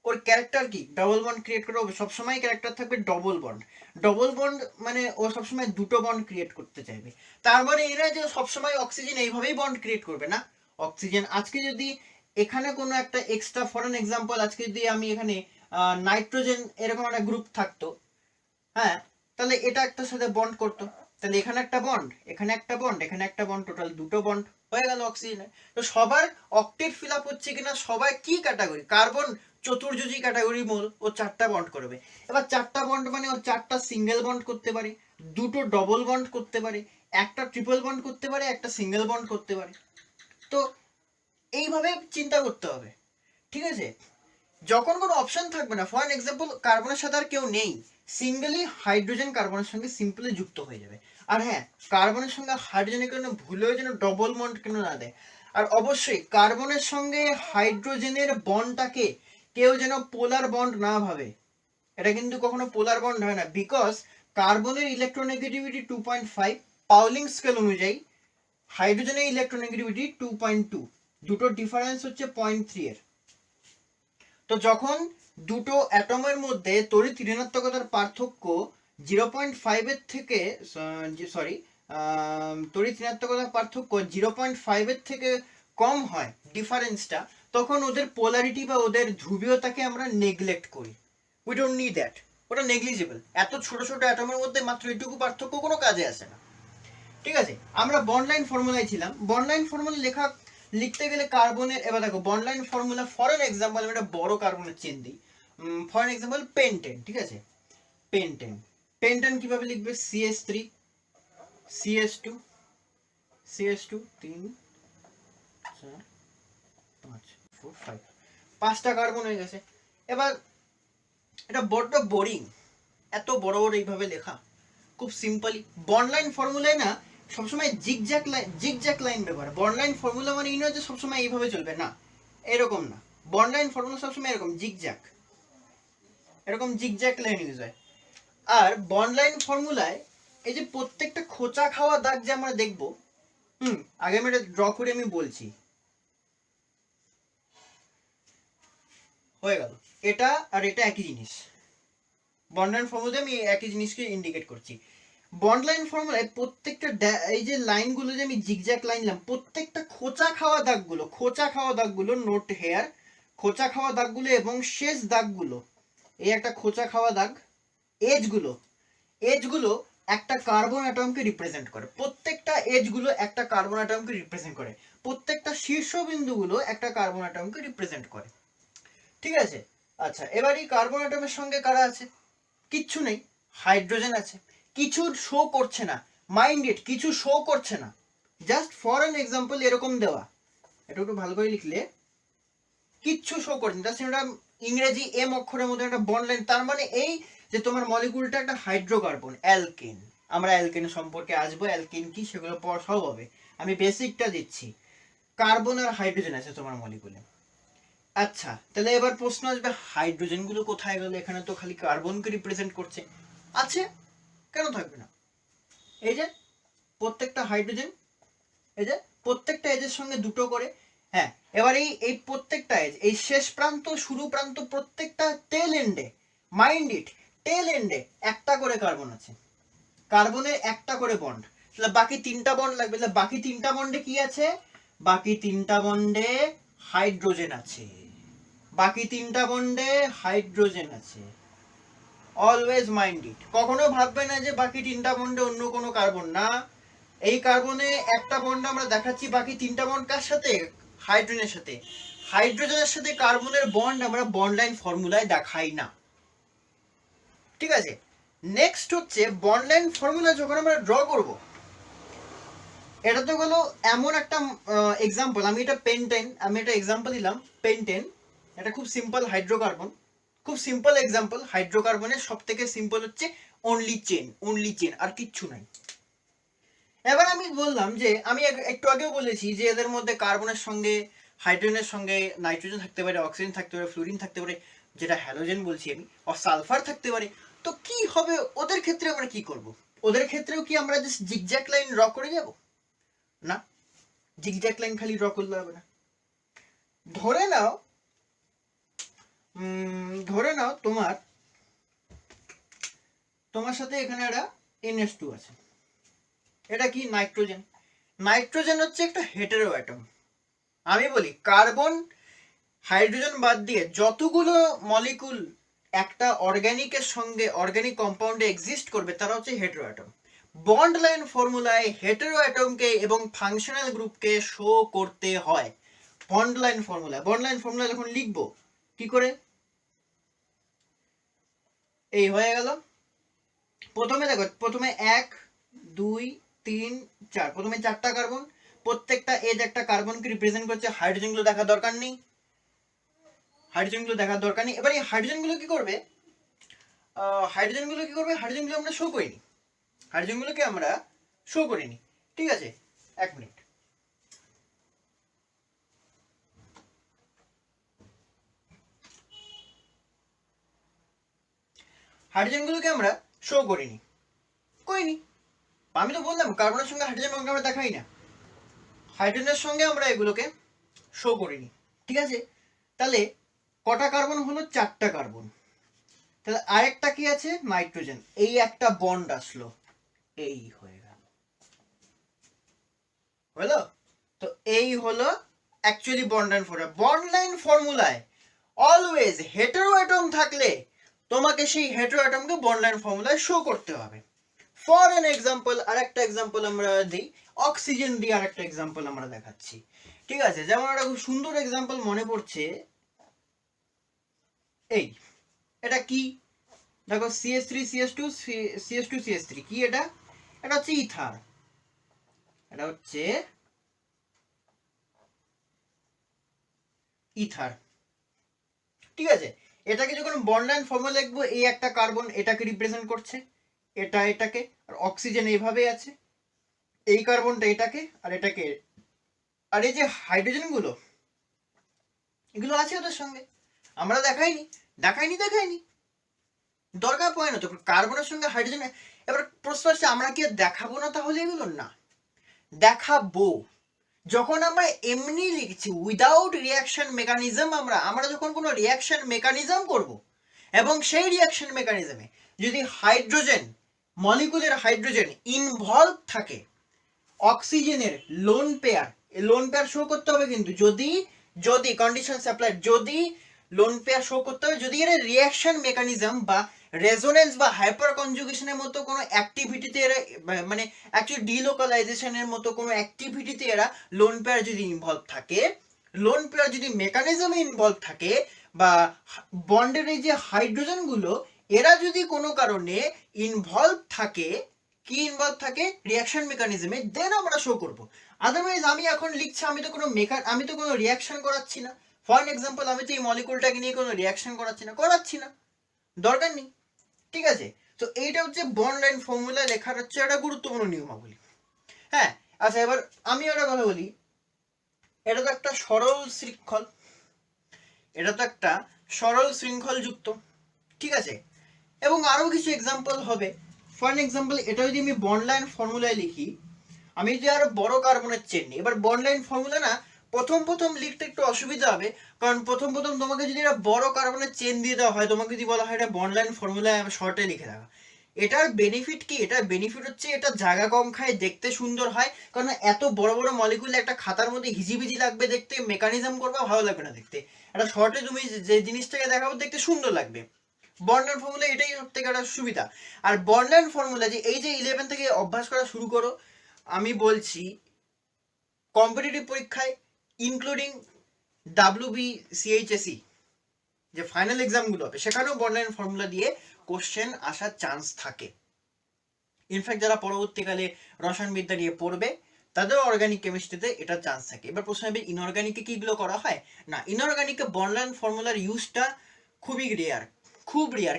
ওর ক্যারেক্টার কি? ডবল বন্ড ক্রিয়েট করে, সবসময় ক্যারেক্টার থাকবে ডবল বন্ড। ডবল বন্ড মানে ও সবসময় দুটো বন্ড ক্রিয়েট করতে চাইবে। তার মানে এই নয় যে সবসময় অক্সিজেন এইভাবেই বন্ড ক্রিয়েট করবে না। অক্সিজেন আজকে যদি এখানে কোনো একটা এক্সট্রা, ফর এন এক্সাম্পল, আজকে যদি আমি এখানে নাইট্রোজেন এরকম একটা গ্রুপ থাকতো, হ্যাঁ, তাহলে এটা একটার সাথে বন্ড করতো, তাহলে এখানে একটা বন্ড, এখানে একটা বন্ড, এখানে একটা বন্ড, টোটাল দুটো বন্ড হয়ে গেল অক্সিজেনে। তো সবার অক্টেট ফিল আপ হচ্ছে কিনা, সবাই কি ক্যাটাগরি, কার্বন চতুর্যোজী ক্যাটাগরি মূল, ও 4টা বন্ড করবে। এবার 4টা বন্ড মানে ও 4টা সিঙ্গেল বন্ড করতে পারে, দুটো ডবল বন্ড করতে পারে, একটা ট্রিপল বন্ড করতে পারে, একটা সিঙ্গেল বন্ড করতে পারে। তো এইভাবে চিন্তা করতে হবে, ঠিক আছে। যখন কোনো অপশন থাকবে না, ফর এক্সাম্পল কার্বনের সাথে আর কেউ নেই, সিঙ্গেলি হাইড্রোজেন কার্বনের সঙ্গে সিম্পলি যুক্ত হয়ে যাবে। আর হ্যাঁ, কার্বনের সঙ্গে হাইড্রোজেনের কেন ভুলেও যেন ডবল বন্ড কেন না দেয়। আর অবশ্যই কার্বনের সঙ্গে হাইড্রোজেনের বন্ডটাকে কেউ যেন পোলার বন্ড না ভাবে, এটা কিন্তু কখনো পোলার বন্ড হয় না, বিকজ কার্বনের ইলেকট্রোনেগেটিভিটি 2.5, পাউলিং স্কেল অনুযায়ী হাইড্রোজেনের ইলেকট্রোনেগেটিভিটি 2.2, দুটো ডিফারেন্স হচ্ছে 0.3 এর। তো যখন দুটো অ্যাটমের মধ্যে তড়িৎ ঋণাত্মকতার পার্থক্য 0.5 এর থেকে, তড়িৎ ঋণাত্মকতার পার্থক্য 0.5 এর থেকে কম হয় ডিফারেন্সটা, তখন ওদের পোলারিটি বা ওদের ধ্রুবীয়তাকে আমরা নেগলেক্ট করি। উই ডোন্ট নিড দ্যাট, ওটা নেগলিজেবল। এত ছোট ছোট অ্যাটমের মধ্যে মাত্র এইটুকু পার্থক্য কোনো কাজে আসে না, ঠিক আছে। আমরা বন্ডলাইন ফর্মুলায় ছিলাম, বন্ডলাইন ফর্মুলা লিখতে গেলে কার্বনের, এবার দেখো বন্ডলাইন ফর্মুলা, ফর এন এক্সাম্পল আমি একটা বড় কার্বনের চেন দিই, ফর এন এক্সাম্পল পেন্টেন, ঠিক আছে। পেন্টেন কিভাবে লিখবে? CH3 CH2 CH2 3 4 5 4 5, 5টা কার্বন হয়ে গেছে। এবার এটা বড্ড বোরিং, এত বড় বড় এইভাবে লেখা, খুব সিম্পলি বন্ডলাইন ফর্মুলায় না সবসময় জিগজ্যাগ লাইন ব্যবহার। বন্ডলাইন ফর্মুলা মানে এই নয় যে সবসময় এইভাবে চলবে, না, এরকম না। বন্ডলাইন ফর্মুলা সবসময় এরকম জিগজ্যাগ লাইন ইউজ হয়। আর বন্ডলাইন ফর্মুলায় এই যে প্রত্যেকটা খোঁচা খাওয়া দাগ যে আমরা দেখবো, আগে আমি এটা ড্র করে আমি বলছি, হয়ে গেল। এটা আর এটা একই জিনিস, বন্ড লাইন ফর্মুলাতে আমি একই জিনিসকে ইন্ডিকেট করছি। বন্ড লাইন ফর্মুলায় প্রত্যেকটা এই যে লাইনগুলো যে আমি জিগজ্যাগ লাইন নিলাম, প্রত্যেকটা খোঁচা খাওয়া দাগগুলো নোট হেয়ার, খোঁচা খাওয়া দাগগুলো এবং শেষ দাগগুলো, এই একটা খোঁচা খাওয়া দাগ, এজগুলো একটা কার্বন অ্যাটমকে রিপ্রেজেন্ট করে, প্রত্যেকটা এজগুলো একটা কার্বন অ্যাটমকে রিপ্রেজেন্ট করে, প্রত্যেকটা শীর্ষবিন্দুগুলো একটা কার্বন অ্যাটমকে রিপ্রেজেন্ট করে। ঠিক আছে, আচ্ছা এবার এই কার্বন অ্যাটমের সঙ্গে কারা আছে? কিচ্ছু নেই, হাইড্রোজেন আছে, কিছু শো করছে না, মাইন্ড ইট, কিছু শো করছে না, জাস্ট ফর অ্যান এক্সাম্পল এরকম দেওয়া, এটা একটু ভালো করে লিখলে কিচ্ছু শো করছে না, জাস্ট এটা ইংরেজি এম অক্ষরের মধ্যে একটা বন্ড লাইন, তার মানে এই যে তোমার মলিকুলটা একটা হাইড্রোকার্বন, অ্যালকেন। আমরা অ্যালকেন সম্পর্কে আসবো, অ্যালকেন কি সেগুলো পর সব হবে, আমি বেসিকটা দিচ্ছি। কার্বন আর হাইড্রোজেন আছে তোমার মলিকুলে। আচ্ছা তাহলে এবার প্রশ্ন আসবে হাইড্রোজেন গুলো কোথায় গেল? এখানে তো খালি কার্বনকে রিপ্রেজেন্ট করছে। আছে, কেন থাকবে না? এই যে প্রত্যেকটা হাইড্রোজেন, এই যে প্রত্যেকটা এজের সঙ্গে দুটো করে, হ্যাঁ এবার এই প্রত্যেকটা এজ, এই শেষ প্রান্ত শুরু প্রান্ত প্রত্যেকটা টেল এন্ডে, মাইন্ড ইট, টেল এন্ডে একটা করে কার্বন আছে, কার্বনের একটা করে বন্ড, তাহলে বাকি তিনটা বন্ড লাগবে, তাহলে বাকি তিনটা বন্ডে কি আছে? বাকি তিনটা বন্ডে হাইড্রোজেন আছে, বাকি তিনটা বন্ডে হাইড্রোজেন আছে। অলওয়েজ মাইন্ড ইট, কখনো ভাববে না যে বাকি তিনটা বন্ডে অন্য কোনো কার্বন না, এই কার্বনে একটা বন্ড আমরা দেখাচ্ছি, বাকি তিনটা বন্ড কার সাথে? হাইড্রোজেনের সাথে। হাইড্রোজেনের সাথে কার্বনের বন্ড আমরা বন্ড লাইন ফর্মুলায় দেখাই না। ঠিক আছে, নেক্সট হচ্ছে বন্ড লাইন ফর্মুলা যখন আমরা ড্র করব, এটা তো গেল এমন একটা এক্সাম্পল, আমি এটা পেন্টেন, আমি এটা এক্সাম্পল দিলাম পেন্টেন, এটা খুব সিম্পল হাইড্রোকার্বন, খুব সিম্পল এক্সাম্পল, হাইড্রোকার্বনের সব থেকে সিম্পল হচ্ছে অনলি চেন, আর কিচ্ছু নাই। এবার আমি বললাম যে আমি একটু আগেও বলেছি যে এদের মধ্যে কার্বনের সঙ্গে হাইড্রোজেনের সঙ্গে নাইট্রোজেন থাকতে পারে, অক্সিজেন থাকতে পারে, ফ্লুরিন থাকতে পারে, যেটা হ্যালোজেন বলছি আমি, আর সালফার থাকতে পারে। তো কি হবে ওদের ক্ষেত্রে? আমরা কি করব? ওদের ক্ষেত্রেও কি আমরা জাস্ট জিগজ্যাগ লাইন ড্র করে যাব? না, জিগজ্যাগ লাইন খালি ড্র করলে হবে না। ধরে নাও তোমার সাথে এখানে একটা NH2 আছে, এটা কি? নাইট্রোজেন। নাইট্রোজেন হচ্ছে একটা হেটেরো অ্যাটম। আমি বলি কার্বন হাইড্রোজেন বাদ দিয়ে যতগুলো মলিকুল একটা অর্গানিকের সঙ্গে অর্গানিক কম্পাউন্ডে এক্সিস্ট করবে তারা হচ্ছে হেটেরো অ্যাটম। বন্ড লাইন ফর্মুলায় হেটেরো অ্যাটমকে এবং ফাংশনাল গ্রুপকে শো করতে হয়। বন্ড লাইন ফর্মুলা যখন লিখবো কি করে? এই হয়ে গেল, প্রথমে দেখো, প্রথমে 1 2 3 4, প্রথমে 4টা কার্বন, প্রত্যেকটা এজ একটা কার্বনকে রিপ্রেজেন্ট করছে, হাইড্রোজেনগুলো দেখার দরকার নেই, এবার এই হাইড্রোজেনগুলো কি করবে? হাইড্রোজেনগুলো আমরা শো করিনি, ঠিক আছে, 1 মিনিট। হাইড্রোজেনগুলোকে আমরা শো করিনি, আমি তো বললাম কার্বনের সঙ্গে হাইড্রোজেন আমরা দেখাই না, হাইড্রোজেনের সঙ্গে আমরা এগুলোকে শো করিনি, ঠিক আছে। তাহলে কটা কার্বন হলো? 4টা কার্বন। তাহলে আরেকটা কি আছে? নাইট্রোজেন, এই একটা বন্ড আসলো, এই হয়ে গেল, হলো তো, এই হলো অ্যাকচুয়ালি বন্ড লাইন ফর্মুলায় অলওয়েজ হেটেরো অ্যাটম থাকলে তোমাকে সেই হেটেরো অ্যাটমকে বন্ড লাইন ফর্মুলায় শো করতে হবে। ফর এন এক্সাম্পল, আরেকটা এক্সাম্পল আমরা দিই, অক্সিজেন দিয়ে আরেকটা এক্সাম্পল আমরা দেখাচ্ছি, ঠিক আছে। যেমন একটা খুব সুন্দর এক্সাম্পল মনে পড়ছে, এই এটা কি? দেখো CH3CH2 কি এটা? এটা হচ্ছে ইথার, এটা হচ্ছে ইথার, ঠিক আছে। এটাকে যখন বন্ড লাইন ফর্মুলা লিখবো, এই একটা কার্বন এটাকে রিপ্রেজেন্ট করছে, এটা এটাকে, আর অক্সিজেন এইভাবে আছে, এই কার্বনটা এটাকে আর এটাকে, আর এই যে হাইড্রোজেন গুলো এগুলো আছে ওদের সঙ্গে, আমরা দেখাইনি, দরকার পড়ে না তো কার্বনের সঙ্গে হাইড্রোজেন। এবার প্রশ্ন আসছে আমরা কি দেখাবো না তাহলে এগুলো? না, দেখাবো, যখন আমরা এমনি লিখছি উইদাউট রিয়াকশন মেকানিজম, আমরা যখন কোনো রিয়াকশন মেকানিজম করব এবং সেই রিয়াকশন মেকানিজমে যদি হাইড্রোজেন মলিকুলের হাইড্রোজেন ইনভলভ থাকে অক্সিজেনের লোন পেয়ার শো করতে হবে, কিন্তু যদি কন্ডিশন অ্যাপ্লাইড, যদি লোন পেয়ার শো করতে হবে যদি এর রিয়াকশন মেকানিজম বা রেজোনেন্স বা হাইপার কনজুগেশনের মতো কোনো অ্যাক্টিভিটিতে এরা মানে অ্যাকচুয়ালি ডিলোকালাইজেশনের মতো কোনো অ্যাক্টিভিটিতে এরা লোন পেয়ার যদি ইনভলভ থাকে, লোন পেয়ার যদি মেকানিজমে ইনভলভ থাকে, বা বন্ডের এই যে হাইড্রোজেনগুলো এরা যদি কোনো কারণে ইনভলভ থাকে, কি ইনভলভ থাকে রিয়াকশন মেকানিজমে, দেন আমরা শো করব। আদারওয়াইজ আমি এখন লিখছি, আমি তো কোনো রিয়াকশন করাচ্ছি না। ফর এক্সাম্পল আমি তো এই মলিকুলটাকে নিয়ে কোনো রিয়াকশন করাচ্ছি না, দরকার নেই, ঠিক আছে। তো এইটা হচ্ছে বন্ড লাইন ফর্মুলা লেখার হচ্ছে একটা গুরুত্বপূর্ণ নিয়মাবলী। হ্যাঁ, আচ্ছা, এবার আমি একটা কথা বলি, এটা তো একটা সরল শৃঙ্খল যুক্ত, ঠিক আছে, এবং আরো কিছু এক্সাম্পল হবে। ফর এক্সাম্পল এটা যদি আমি বন্ড লাইন ফর্মুলায় লিখি, আমি যদি আরো বড় কার্বনের চেন নিই, এবার বন্ড লাইন ফর্মুলা না প্রথম লিখতে একটু অসুবিধা হবে, কারণ প্রথম তোমাকে যদি একটা বড় কার্বনের চেন দিয়ে দেওয়া হয়, তোমাকে যদি বলা হয় এটা বন্ড লাইন ফর্মুলায় শর্টে লিখে রাখা, এটার বেনিফিট কি? এটার বেনিফিট হচ্ছে এটা জায়গা কম খায়, দেখতে সুন্দর হয়, কারণ এত বড় বড় মলিকুল একটা খাতার মধ্যে হিজিবিজি লাগবে দেখতে, মেকানিজম করবে ভালো লাগবে না দেখতে, এটা শর্টে তুমি যে জিনিসটাকে দেখাবো দেখতে সুন্দর লাগবে। বন্ড লাইন ফর্মুলা এটাই সব থেকে একটা সুবিধা। আর বন্ড লাইন ফর্মুলা যে এই যে 11 থেকে অভ্যাস করা শুরু করো, আমি বলছি কম্পিটিটিভ পরীক্ষায় ইনক্লুডিং WBCHSE যে ফাইনাল এক্সামগুলো হবে সেখানেও বন্ড লাইন ফর্মুলা দিয়ে কোশ্চেন আসার চান্স থাকে। ইনফ্যাক্ট যারা পরবর্তীকালে রসায়নবিদ্যা নিয়ে পড়বে তাদের অর্গানিক কেমিস্ট্রিতে এটা চান্স থাকে। এবার প্রশ্ন হবে ইনঅর্গানিকে কি এগুলো করা হয়? না, ইনঅর্গানিকে বন্ড লাইন ফর্মুলার ইউজটা খুবই রেয়ার, খুব রেয়ার।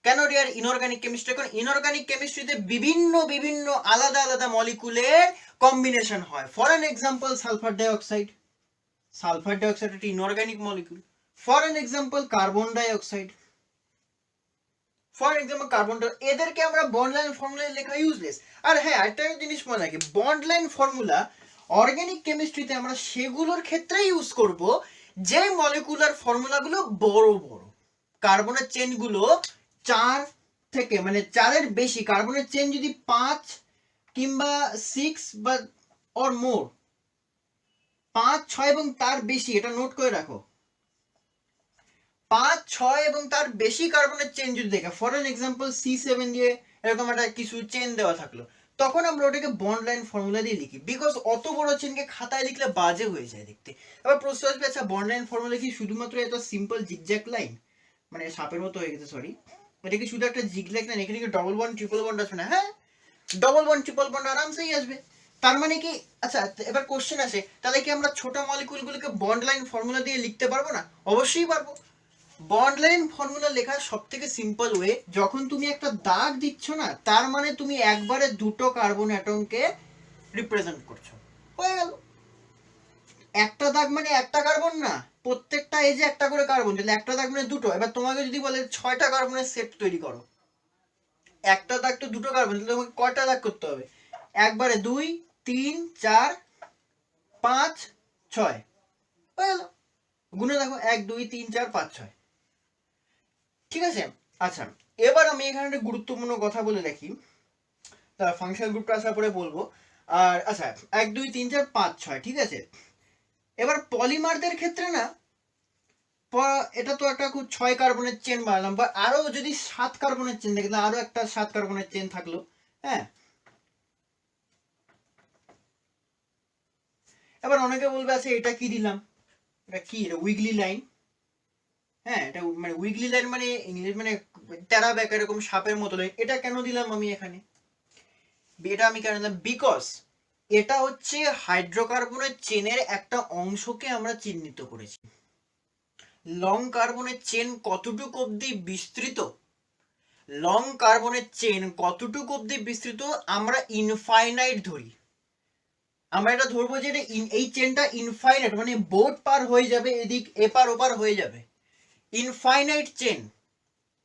কেন রেয়ার ইনঅর্গানিক কেমিস্ট্রি? কারণ ইনঅর্গানিক কেমিস্ট্রিতে বিভিন্ন আলাদা আলাদা মলিকুলের কম্বিনেশন হয়। For an example sulphur dioxide একটা inorganic molecule. For an example carbon dioxide, এদেরকে আমরা বন্ড লাইন ফর্মুলায় লেখা ইউজলেস। আর হ্যাঁ, একটা জিনিস মনে রাখি, বন্ড লাইন ফর্মুলা অর্গানিক কেমিস্ট্রিতে আমরা সেগুলোর ক্ষেত্রে ইউজ করব যে মলিকুলার ফর্মুলাগুলো বড় বড়, কার্বনের চেনগুলো 4 থেকে মানে 4-এর বেশি, কার্বনের চেন যদি 5 কিংবা 6 বা অর মোর, 5, 6 এবং তার বেশি, এটা নোট করে রাখো, 5, 6 এবং তার বেশি কার্বনের চেন যদি দেখে, ফর এন এক্সাম্পল C7 দিয়ে এরকম একটা কিছু চেন দেওয়া থাকলো, তখন আমরা ওটাকে বন্ড লাইন ফর্মুলা দিয়ে লিখি, বিকজ অত বড় চেনকে খাতায় লিখলে বাজে হয়ে যায় দেখতে। এবার প্রশ্ন আসবে, আচ্ছা বন্ড লাইন ফর্মুলা কি শুধুমাত্র এত সিম্পল জিগজ্যাগ লাইন, মানে সাপের মতো হয়ে গেছে, সরি, এটা কি শুধু একটা জিগজ্যাগ লাইন, এখানে কি ডবল বন্ড ট্রিপল বন্ড আসবে না? হ্যাঁ, ডবল বন্ড ট্রিপল বন্ড আরামসেই আসবে। তার মানে কি, আচ্ছা এবার কোশ্চেন আসে, তাহলে কি আমরা ছোট মলিকুলগুলোকে বন্ড লাইন ফর্মুলা দিয়ে লিখতে পারবো না? অবশ্যই পারবো। বন্ড লাইন ফর্মুলা লেখার সব থেকে সিম্পল ওয়ে, যখন তুমি একটা দাগ দিচ্ছ না, তার মানে তুমি একবারে দুটো কার্বন অ্যাটমকে রিপ্রেজেন্ট করছো, হয়ে গেল। একটা দাগ মানে একটা কার্বন না, প্রত্যেকটা এই যে একটা করে কার্বন, তাহলে একটা দাগ মানে দুটো। এবার তোমাকে যদি বলে 6টা কার্বনের সেট তৈরি করো, একটা দাগ তো দুটো কার্বন, তাহলে তোমাকে কয়টা দাগ করতে হবে? একবারে 2, 3, 4, 5, 6, হয়ে গেল। গুনে দেখো, 1, 2, 3, 4, 5, 6, ঠিক আছে। আচ্ছা, এবার আমি এখানে একটা গুরুত্বপূর্ণ কথা বলে রাখি, তার ফাংশনাল গ্রুপটা আসার পরে বলবো। আর আচ্ছা, 1, 2, 3, 4, 5, 6, ঠিক আছে। এবার পলিমারদের ক্ষেত্রে না, এটা তো একটা খুব 6 কার্বনের চেন বানালাম, বা আরো যদি 7 কার্বনের চেন দেখলাম, আরো একটা 7 কার্বনের চেন থাকলো, হ্যাঁ। এবার অনেকে বলবে, আচ্ছা এটা কি দিলাম, এটা কি, এটা উইগলি লাইন। হ্যাঁ, এটা মানে উইগলি লাইন মানে ইংলিশ মানে টেরা ব্যাক, এরকম সাপের মতো লাইন, এটা কেন দিলাম আমি এখানে? এটা আমি কেন দিলাম? বিকজ এটা হচ্ছে হাইড্রোকার্বনের চেনের একটা অংশকে আমরা চিহ্নিত করেছি। লং কার্বনের চেন কতটুকু অবধি বিস্তৃত, আমরা ইনফাইনাইট ধরি। আমরা এটা ধরবো যে এই চেনটা ইনফাইনাইট, মানে বোর্ড পার হয়ে যাবে, এদিক এপার ওপার হয়ে যাবে, ইনফাইনাইট চেন।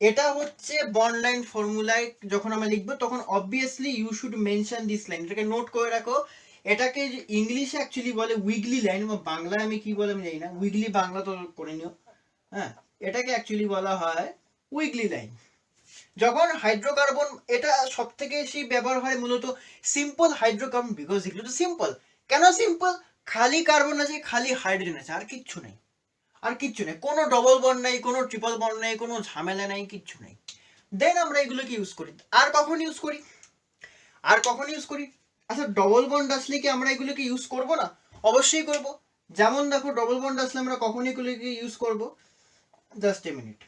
এটা হচ্ছে বন্ড লাইন ফর্মুলায় যখন আমরা লিখবো, তখন obviously you should mention this line, এটাকে নোট করে রাখো। এটাকে ইংলিশে অ্যাকচুয়ালি বলে উইগলি লাইন, বা বাংলায় আমি কি বলে আমি জানি না, উইগলি বাংলা তো করে নিও। হ্যাঁ, এটাকে অ্যাকচুয়ালি বলা হয় উইগলি লাইন। যখন হাইড্রোকার্বন, এটা সব থেকে বেশি ব্যবহার হয় মূলত সিম্পল হাইড্রোকার্বন, বিকজ এগুলো তো সিম্পল। কেন সিম্পল? খালি কার্বন আছে, খালি হাইড্রোজেন আছে, আর কিচ্ছু নেই, আর কিচ্ছু নেই, কোনো ডবল বন্ড নেই, কোনো ট্রিপল বন্ড নেই, কোনো ঝামেলা নেই, কিচ্ছু নেই। দেন আমরা এগুলোকে ইউজ করি। আর কখন ইউজ করি? আর কখন ইউজ করি? আচ্ছা, ডবল বন্ড আসলে কি আমরা এগুলোকে ইউজ করব না? অবশ্যই করব। যেমন দেখো, ডবল বন্ড আসলে আমরা কখন এগুলোকে ইউজ করব? Just a minute.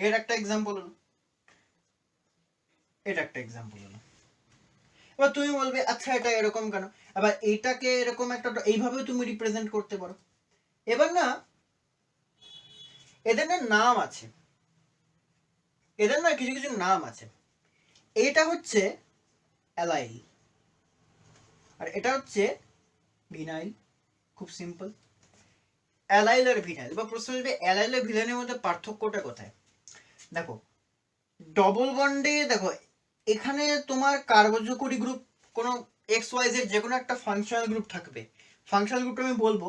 এর একটা এক্সাম্পল হলো, এটা একটা এক্সাম্পল হলো। এবার তুমি বলবে আচ্ছা এটা এরকম কেন? আবার এটাকে এরকম একটা এইভাবে তুমি রিপ্রেজেন্ট করতে পারো। এবার না, এদের না নাম আছে, এদের না কিছু কিছু নাম আছে। এটা হচ্ছে অ্যালাইল, আর এটা হচ্ছে ভিনাইল। খুব সিম্পল, অ্যালাইল আর ভিনাইল। বা প্রশ্ন আসবে অ্যালাইল আর ভিনাইলের মধ্যে পার্থক্যটা কোথায়? দেখো, ডবল বন্ডে দেখো, এখানে তোমার কার্বযোজী গ্রুপ কোনো এক্স ওয়াই জেড যে কোনো একটা ফাংশনাল গ্রুপ থাকবে। ফাংশনাল গ্রুপটা আমি বলবো,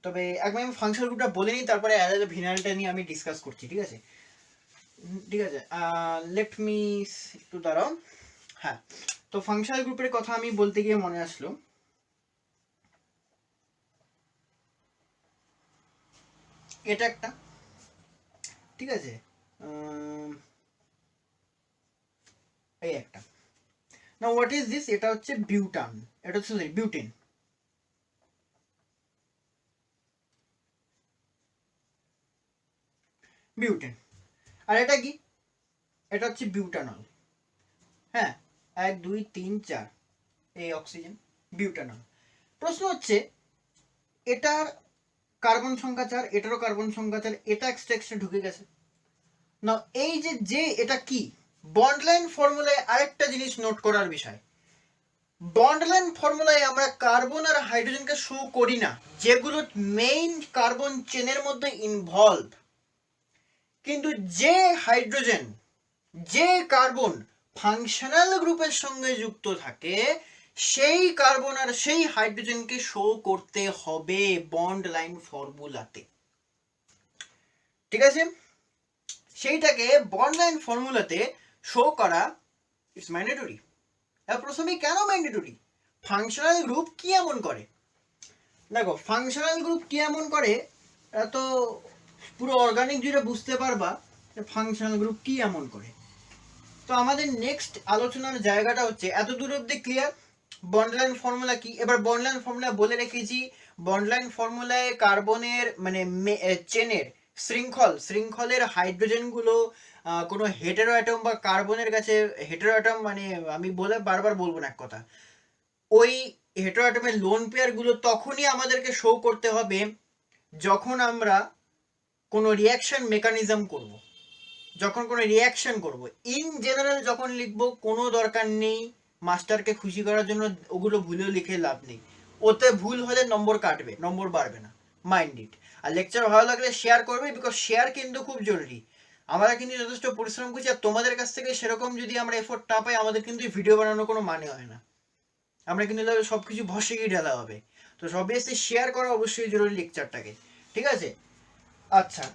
তবে একবার আমি ফাংশনাল গ্রুপটা বলে নিই, তারপরে অ্যালাইল আর ভিনাইলটা নিয়ে আমি ডিসকাস করছি, ঠিক আছে? ঠিক আছে, লেট মি একটু দাঁড়াও। হ্যাঁ, তো ফাংশনাল গ্রুপের কথা আমি বলতে গিয়ে মনে আসলো, এটা একটা, ঠিক আছে, এই একটা। না, হোয়াট ইজ দিস? এটা হচ্ছে বিউটান, এটা হচ্ছে বিউটেন। বিউটেন। আর এটা কি? এটা হচ্ছে বিউটানল। হ্যাঁ, 1 2 3 4, এই অক্সিজেন, বিউটানল। প্রশ্ন হচ্ছে, এটার কার্বন সংখ্যা 4, এটারও কার্বন সংখ্যা 4, এটা এক্সট্রা ঢুকে গেছে না। এই যে যে এটা কি, বন্ডলাইন ফর্মুলায় আরেকটা জিনিস নোট করার বিষয়, বন্ডলাইন ফর্মুলায় আমরা কার্বন আর হাইড্রোজেনকে শো করি না, যেগুলো মেইন কার্বন চেনের মধ্যে ইনভলভ। কিন্তু যে হাইড্রোজেন, যে কার্বন ফাংশনাল গ্রুপের সঙ্গে যুক্ত থাকে, সেই কার্বন আর সেই হাইড্রোজেনকে শো করতে হবে বন্ড লাইন ফর্মুলাতে, ঠিক আছে? সেইটাকে বন্ড লাইন ফর্মুলাতে শো করা ইটস ম্যান্ডেটরি। প্রথমে কেন ম্যান্ডেটরি? ফাংশনাল গ্রুপ কি এমন করে? দেখো, ফাংশনাল গ্রুপ কি এমন করে, তো পুরো অর্গানিক জুড়ে বুঝতে পারবা ফাংশনাল গ্রুপ কি এমন করে। তো আমাদের নেক্সট আলোচনার জায়গাটা হচ্ছে, এত দূর অব্দি ক্লিয়ার বন্ডলাইন ফর্মুলা কি? এবার বন্ডলাইন ফর্মুলা বলে রেখেছি, বন্ডলাইন ফর্মুলায় কার্বনের মানে চেনের শৃঙ্খলের হাইড্রোজেনগুলো কোনো হেটেরো অ্যাটম বা কার্বনের কাছে হেটেরো অ্যাটম, মানে আমি বলে বারবার বলবো না এক কথা, ওই হেটেরো অ্যাটমের লোন পেয়ারগুলো তখনই আমাদেরকে শো করতে হবে যখন আমরা কোনো রিয়াকশন মেকানিজম করব, যখন কোনো রিয়াকশন করব। ইন জেনারেল যখন লিখবো কোনো দরকার নেই মাস্টারকে খুশি করার জন্য ওগুলো ভুলেও লিখে লাভ নেই, ওতে ভুল হলে নম্বর কাটবে, নম্বর বাড়বে না, মাইন্ড ইট। আর লেকচার ভালো লাগলে শেয়ার করবে, বিকজ শেয়ার কিন্তু খুব জরুরি। আমরা কিন্তু যথেষ্ট পরিশ্রম করছি, আর তোমাদের কাছ থেকে সেরকম যদি আমরা এফোর্ট না পাই, আমাদের কিন্তু ভিডিও বানানোর কোনো মানে হয় না। আমরা কিন্তু সব কিছু ভসে গিয়ে ঢালা হবে। তো অবভিয়াসলি শেয়ার করা অবশ্যই জরুরি লেকচারটাকে, ঠিক আছে? আচ্ছা,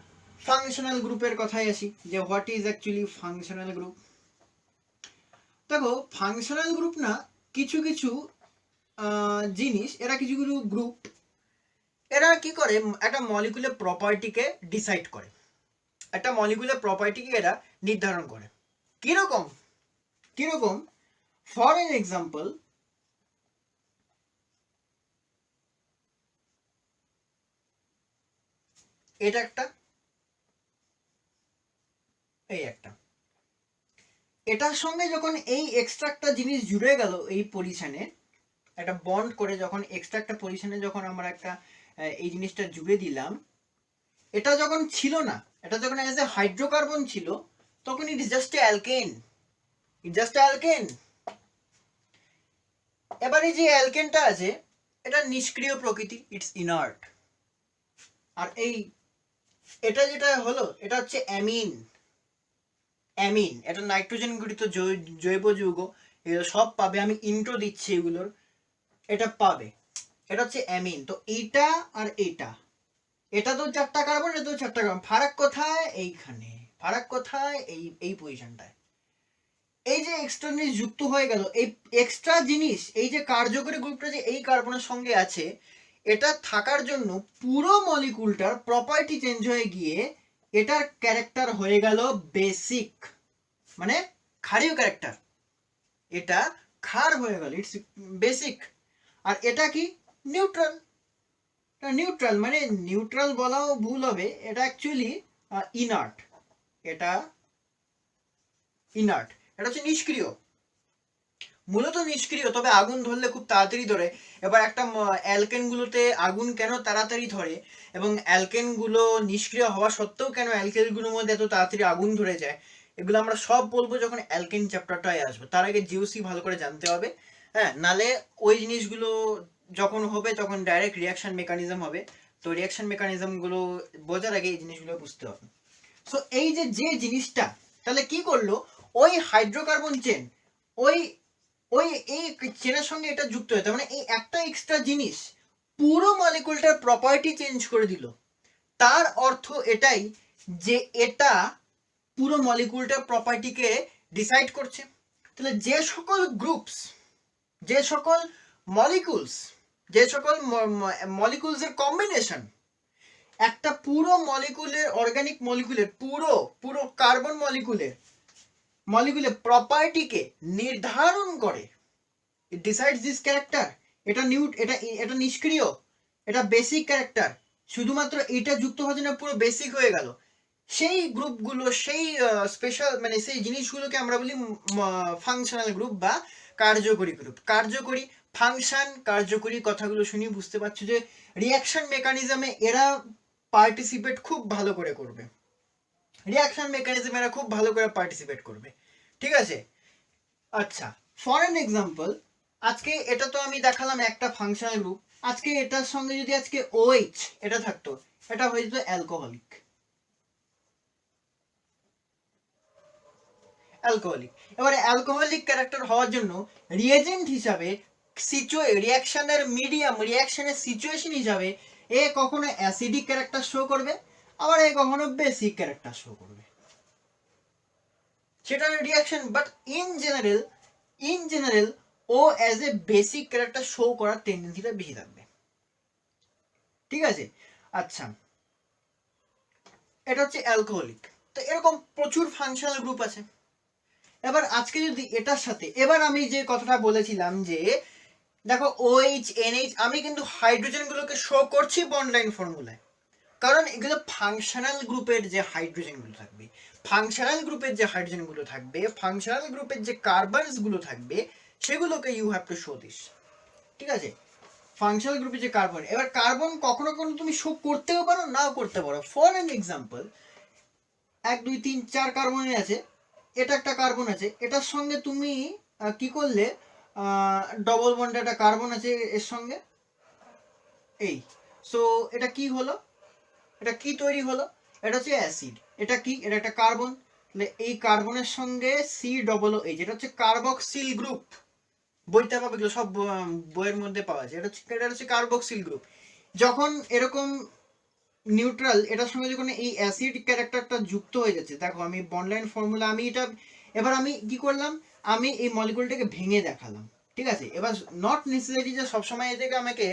ফাংশনাল গ্রুপের কথায় আসি, যে what is actually functional group. দেখো, ফাংশনাল গ্রুপ না কিছু কিছু জিনিস, এরা কিছু কিছু গ্রুপ, এরা কি করে, একটা মলিকুলার প্রপার্টিকে ডিসাইড করে, একটা মলিকুলার প্রপার্টিকে এরা নির্ধারণ করে। কিরকম কিরকম? ফর এন এক্সাম্পল, এটা একটা, এই একটা, এটার সঙ্গে যখন এই এক্সট্রা একটা জিনিস জুড়ে গেল এই পজিশনে, একটা বন্ড করে যখন এক্সট্রা একটা পজিশনে যখন আমরা একটা এই জিনিসটা জুড়ে দিলাম, এটা যখন ছিল না, এটা যখন অ্যাজ এ হাইড্রোকার্বন ছিল, তখন it is just a alkane, it just alkane. এবারে যে অ্যালকেনটা আছে, এটা নিষ্ক্রিয় প্রকৃতি, ইটস ইনার্ট। আর এই এটা যেটা হলো, এটা হচ্ছে অ্যামিন, অ্যামিন, এটা নাইট্রোজেন গঠিত জৈব যৌগ, এগুলো সব পাবে, আমি ইন্ট্রো দিচ্ছি এগুলোর, এটা পাবে। এটা হচ্ছে অ্যামিন। তো এইটা আর এইটা, এটা তো 4টা কার্বন, এটা তো 4টা কার্বন, ফারাক কোথায়? এইখানে ফারাক কোথায়? এই পজিশনটায়। এই যে এক্সট্রা জিনিস যুক্ত হয়ে গেল, এই এক্সট্রা জিনিস, এই যে কার্যকরী গ্রুপটা যে এই কার্বনের সঙ্গে আছে, এটা থাকার জন্য পুরো মলিকুলটার প্রপার্টি চেঞ্জ হয়ে গিয়ে এটার ক্যারেক্টার হয়ে গেল বেসিক, মানে ক্ষারীয় ক্যারেক্টার, এটা ক্ষার হয়ে গেল, ইটস বেসিক। আর এটা কি? নিউট্রাল। নিউট্রাল মানে নিউট্রাল বলাও ভুল হবে, এটা অ্যাকচুয়ালি ইনার্ট, এটা ইনার্ট, এটা হচ্ছে নিষ্ক্রিয়, মূলত নিষ্ক্রিয়, তবে আগুন ধরলে খুব তাড়াতাড়ি ধরে। এবার একটা অ্যালকেন গুলোতে আগুন কেন তাড়াতাড়ি ধরে এবং অ্যালকেন গুলো নিষ্ক্রিয় হওয়া সত্ত্বেও কেন অ্যালকেন গুলোর মধ্যে এত তাড়াতাড়ি আগুন ধরে যায়, এগুলো আমরা সব বলবো যখন অ্যালকেন চ্যাপ্টারটায় আসবে। তার আগে জিওসি ভালো করে জানতে হবে, হ্যাঁ, নালে ওই জিনিসগুলো যখন হবে তখন ডাইরেক্ট রিয়াকশন মেকানিজম হবে। তো রিয়াকশন মেকানিজম গুলো বোঝার আগে এই জিনিসগুলো বুঝতে হবে। সো এই যে জিনিসটা তাহলে কি করলো, ওই হাইড্রোকার্বন চেন, ওই ওই এই চেনের সঙ্গে এটা যুক্ত হয়ে, তার মানে এই একটা এক্সট্রা জিনিস পুরো মলিকুলটার প্রপার্টি চেঞ্জ করে দিল। তার অর্থ এটাই যে এটা পুরো মলিকুলটার প্রপার্টিকে ডিসাইড করছে। তাহলে যে সকল গ্রুপস, যে সকল মলিকুলস, যে সকল মলিকুলসের কম্বিনেশন একটা পুরো মলিকুলের, অর্গানিক মলিকুলের পুরো কার্বন মলিকুলের প্রপার্টিকে নির্ধারণ করে, it decides this character, এটা নিষ্ক্রিয়, এটা বেসিক ক্যারেক্টার, শুধুমাত্র এটা যুক্ত হচ্ছে না, পুরো বেসিক হয়ে গেল। সেই গ্রুপগুলো, সেই স্পেশাল মানে সেই জিনিসগুলোকে আমরা বলি ফাংশনাল গ্রুপ বা কার্যকরী গ্রুপ। কার্যকরী, ফাংশন, কার্যকরী কথাগুলো শুনি বুঝতে পারছো যে রিয়াকশন মেকানিজমে এরা পার্টিসিপেট খুব ভালো করে করবে, রিয়াকশন মেকানিজমে এরা খুব ভালো করে পার্টিসিপেট করবে, ঠিক আছে? আচ্ছা, ফর এন এক্সাম্পল, আজকে এটা তো আমি দেখালাম একটা ফাংশনাল গ্রুপ, আজকে এটার সঙ্গে যদি আজকে OH এটা থাকতো, এটা হয়ে যেত অ্যালকোহলিক। এবারে অ্যালকোহলিক ক্যারেক্টার হওয়ার জন্য রিয়েজেন্ট হিসাবে রিয়াকশনের মিডিয়াম, রিয়াকশনের সিচুয়েশন হিসাবে এ কখনো অ্যাসিডিক ক্যারেক্টার শো করবে, আবার এ কখনো বেসিক ক্যারেক্টার শো করবে, সেটা রিয়াকশন। বাট ইন জেনারেল ও as a basic character show করার টেন্ডেন্সিটা বেশি থাকবে, ঠিক আছে? আচ্ছা, এটা হচ্ছে অ্যালকোহলিক। তো এরকম প্রচুর ফাংশনাল গ্রুপ আছে। এবার আজকে যদি এটার সাথে, এবার আমি যে কথাটা বলেছিলাম যে দেখো OH NH, আমি কিন্তু হাইড্রোজেন গুলোকে শো করছি বন্ড লাইন ফর্মুলায়, কারণ এগুলো ফাংশনাল গ্রুপের যে হাইড্রোজেন গুলো থাকবে, ফাংশনাল গ্রুপের যে হাইড্রোজেন গুলো থাকবে, ফাংশনাল গ্রুপের যে কার্বনস গুলো থাকবে, সেগুলোকে you have to show this, ঠিক আছে? ফাংশনাল গ্রুপে যে কার্বন, এবার কার্বন কখনো কখনো তুমি শো করতেও পারো, নাও করতে পারো। ফর এন এক্সাম্পল, 1 2 3 4 কার্বনে আছে, এটা একটা কার্বন আছে, এটার সঙ্গে তুমি কি করলে, ডবল বন্ডে একটা কার্বন আছে এর সঙ্গে, এই, সো এটা কি হলো, এটা কি তৈরি হলো, এটা হচ্ছে অ্যাসিড। এটা কি? এটা একটা কার্বন, তাহলে এই কার্বনের সঙ্গে COOH, এটা হচ্ছে কার্বক্সিল গ্রুপ, বইতে পাবে, এগুলো সব বইয়ের মধ্যে পাওয়া যায়। এটা হচ্ছে কার্বক্সিল গ্রুপ। যখন এরকম নিউট্রাল এটার সঙ্গে যখন এই অ্যাসিড ক্যারেক্টারটা যুক্ত হয়ে যাচ্ছে, দেখো আমি বন্ডলাইন ফর্মুলা, আমি এটা এবার আমি কি করলাম, আমি এই মলিকুলটাকে ভেঙে দেখালাম, ঠিক আছে? এবার নট নেসেসারি যে সবসময় এটাকে আমাকে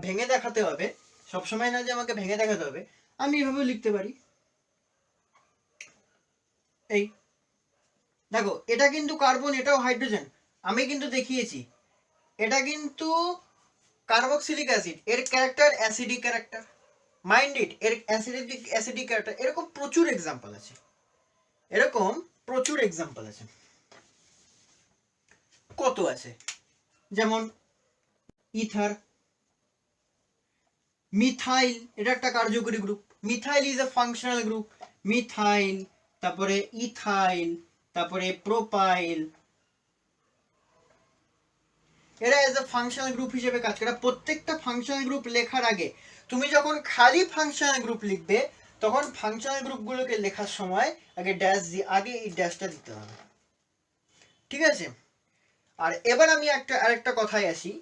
ভেঙে দেখাতে হবে, সবসময় না যে আমাকে ভেঙে দেখাতে হবে, আমি এভাবে লিখতে পারি। এই দেখো, এটা কিন্তু কার্বন, এটাও হাইড্রোজেন, আমি কিন্তু দেখিয়েছি, এটা কিন্তু কার্বক্সিলিক অ্যাসিড, এর character acidic character, mind it, এর অ্যাসিডিক ক্যারেক্টার। এরকম প্রচুর এক্সাম্পল আছে, এরকম প্রচুর এক্সাম্পল আছে, কত আছে, যেমন ইথার, মিথাইল, এটা একটা কার্যকরী group, methyl is a functional group, methyl, তারপরে ইথাইল, তারপরে প্রোপাইল, এরা এজ এ ফাংশনাল গ্রুপ হিসেবে কাজ করে। প্রত্যেকটা ফাংশনাল গ্রুপ লেখার আগে তুমি যখন খালি ফাংশনাল গ্রুপ লিখবে, তখন ফাংশনাল গ্রুপগুলোকে লেখার সময় আগে ড্যাশ দিয়ে আগে এই ড্যাশটা দিতে হবে, ঠিক আছে। আর এবার আমি আরেকটা কথায় আসি,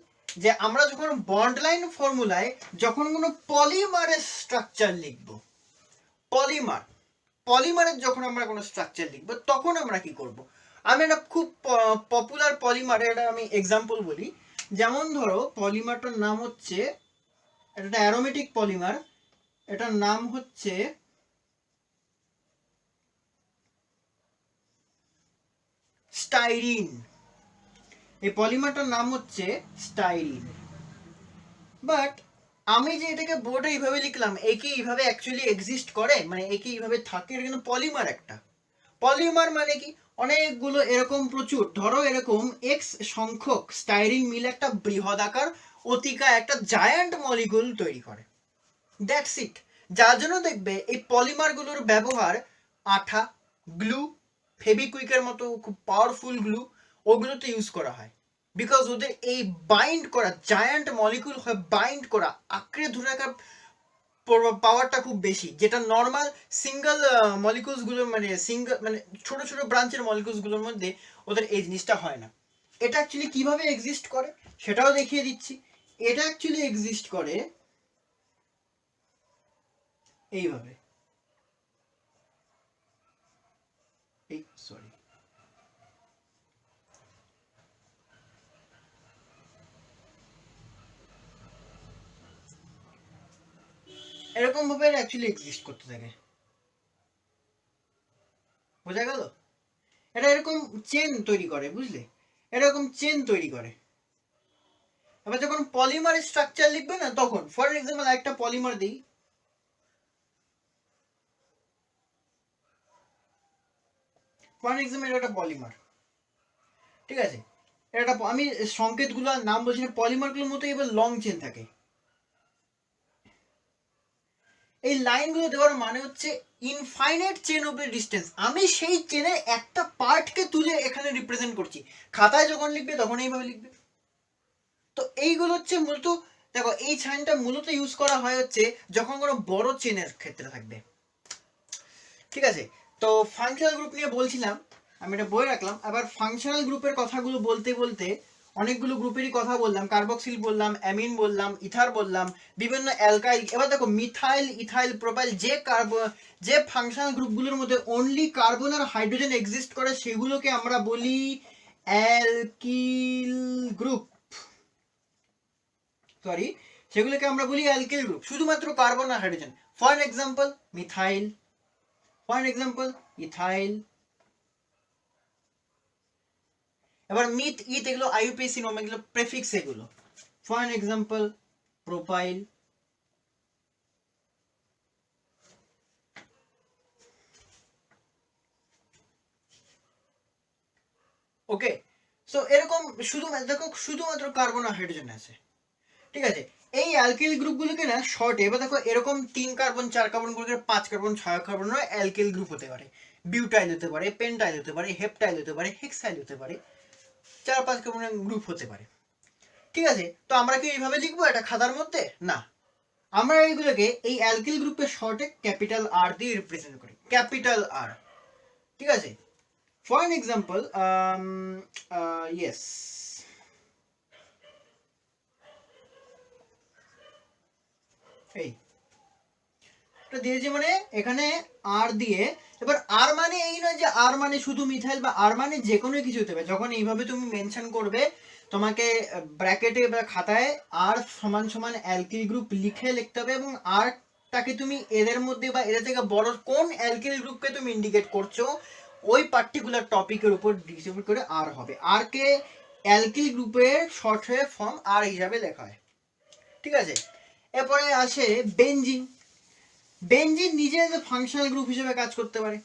যে আমরা যখন বন্ড লাইন ফর্মুলায় যখন কোনো পলিমারের স্ট্রাকচার লিখব, পলিমারের যখন আমরা কোনো স্ট্রাকচার লিখব তখন আমরা কি করব। আমি একটা খুব পপুলার পলিমারের আমি এক্সাম্পল বলি। যেমন ধরো পলিমারটার নাম হচ্ছে, এটা অ্যারোমেটিক পলিমার, এটার নাম হচ্ছে স্টাইরিন। এই পলিমারটার নাম হচ্ছে স্টাইরিন। বাট আমি যে এটাকে বোর্ডে এইভাবে লিখলাম, একে এইভাবে অ্যাকচুয়ালি এক্সিস্ট করে, মানে একে এইভাবে থাকে, এটা কিন্তু পলিমার একটা। পলিমার মানে কি, অনেকগুলো এরকম প্রচুর, ধরো এরকম এক্স সংখ্যক স্টাইরিন মিলে একটা বৃহদাকার অতিকায় একটা জায়ান্ট মলিকুল তৈরি করে, দ্যাটস ইট। যার জন্য দেখবে এই পলিমারগুলোর ব্যবহার আঠা, গ্লু, ফেবিকুইকের মতো খুব পাওয়ারফুল গ্লু, ওগুলোতে ইউজ করা হয়। বিকজ ওদের এই বাইন্ড করা জায়ান্ট মলিকুল হয়, বাইন্ড করা আঁকড়ে ধরে রাখার পাওয়ারটা খুব বেশি, যেটা নর্মাল সিঙ্গেল মলিকুলসগুলোর মানে ছোট ছোট ব্রাঞ্চের মলিকুলসগুলোর মধ্যে ওদের এই জিনিসটা হয় না। এটা অ্যাকচুয়ালি কিভাবে এক্সিস্ট করে সেটাও দেখিয়ে দিচ্ছি। এটা অ্যাকচুয়ালি এক্সিস্ট করে এইভাবে, সরি এরকম ভাবে অ্যাকচুয়ালি এক্সিস্ট করতে থাকে, বোঝা গেল। এটা এরকম চেন তৈরি করে, বুঝলে, এরকম চেন তৈরি করে। এবার যখন পলিমার স্ট্রাকচার লিখবে না, তখন ফর এক্সাম্পল একটা পলিমার দিই, ফর এক্সাম্পল এটা একটা পলিমার, ঠিক আছে। এটা আমি সংকেতগুলো নাম বলছি না, পলিমারগুলোর মতো এবার লং চেন থাকে। এই লাইনগুলো দেওয়ার মানে হচ্ছে infinite chain of the distance. আমি সেই চেনের একটা পার্টকে তুলে এখানে রিপ্রেজেন্ট করছি। খাতায় যখন লিখবে তখন এইভাবে লিখবে। তো এইগুলো হচ্ছে মূলত, দেখো এই সাইনটা মূলত ইউজ করা হয় হচ্ছে যখন কোনো বড় চেনের ক্ষেত্রে থাকবে, ঠিক আছে। তো ফাংশনাল গ্রুপ নিয়ে বলছিলাম, আমি এটা বই রাখলাম। আবার ফাংশনাল গ্রুপের কথাগুলো বলতে বলতে অনেকগুলো গ্রুপেরই কথা বললাম, কার্বক্সিল বললাম, অ্যামিন বললাম, ইথার বললাম, বিভিন্ন অ্যালকাইল। এবার দেখো মিথাইল, ইথাইল, প্রোপাইল, যে ফাংশনাল গ্রুপগুলোর মধ্যে অনলি কার্বন আর হাইড্রোজেন এক্সিস্ট করে সেগুলোকে আমরা বলি অ্যালকিল গ্রুপ। সরি, সেগুলোকে আমরা বলি অ্যালকিল গ্রুপ, শুধুমাত্র কার্বন আর hydrogen. For example methyl, for example ethyl. এবার মিথ, ইথ এগুলো আইউপিএসি নর্ম, এগুলো প্রেফিক্স এগুলো। For example propyl. Okay, so এরকম শুধুমাত্র কার্বন আর হাইড্রোজেন আছে, ঠিক আছে। এই অ্যালকিল গ্রুপগুলোকে না শর্টে, এবার দেখো এরকম 3 কার্বন 4 কার্বন করে 5 কার্বন 6 কার্বন অ্যালকিল গ্রুপ হতে পারে। বিউটাইল হতে পারে, পেন্টাইল হতে পারে, হেপটাইল হতে পারে, হেক্সাইল হতে পারে, 4-5 কার্বনের গ্রুপ হতে পারে, ঠিক আছে। তো আমরা কি এইভাবে লিখবো এটা খাতার মধ্যে? না, আমরা এইগুলোকে এই অ্যালকিল গ্রুপের শর্টে ক্যাপিটাল আর দিয়ে রিপ্রেজেন্ট করি, ক্যাপিটাল আর, ঠিক আছে। ফর এন এক্সাম্পল ইয়েস, এই এটা দিয়েছি, মানে এখানে আর দিয়ে। এবার আর মানে এই নয় যে আর মানে শুধু মিথাইল, বা আর মানে যে কোনো কিছু হতে পারে। যখন এইভাবে তুমি মেনশন করবে, তোমাকে ব্র্যাকেটে বা খাতায় আর সমান সমান অ্যালকিল গ্রুপ লিখতে হবে, এবং আরটাকে তুমি এদের মধ্যে বা এদের থেকে বড় কোন অ্যালকিল গ্রুপকে তুমি ইন্ডিকেট করছো ওই পার্টিকুলার টপিকের উপর ডিসিপ্লিন করে আর হবে। আর কে অ্যালকিল গ্রুপের শর্ট হয়ে ফর্ম আর হিসাবে লেখা হয়, ঠিক আছে। এরপরে আসে বেনজিন। বেনজিন নিজে ফাংশনাল গ্রুপ হিসেবে কাজ করতে পারে।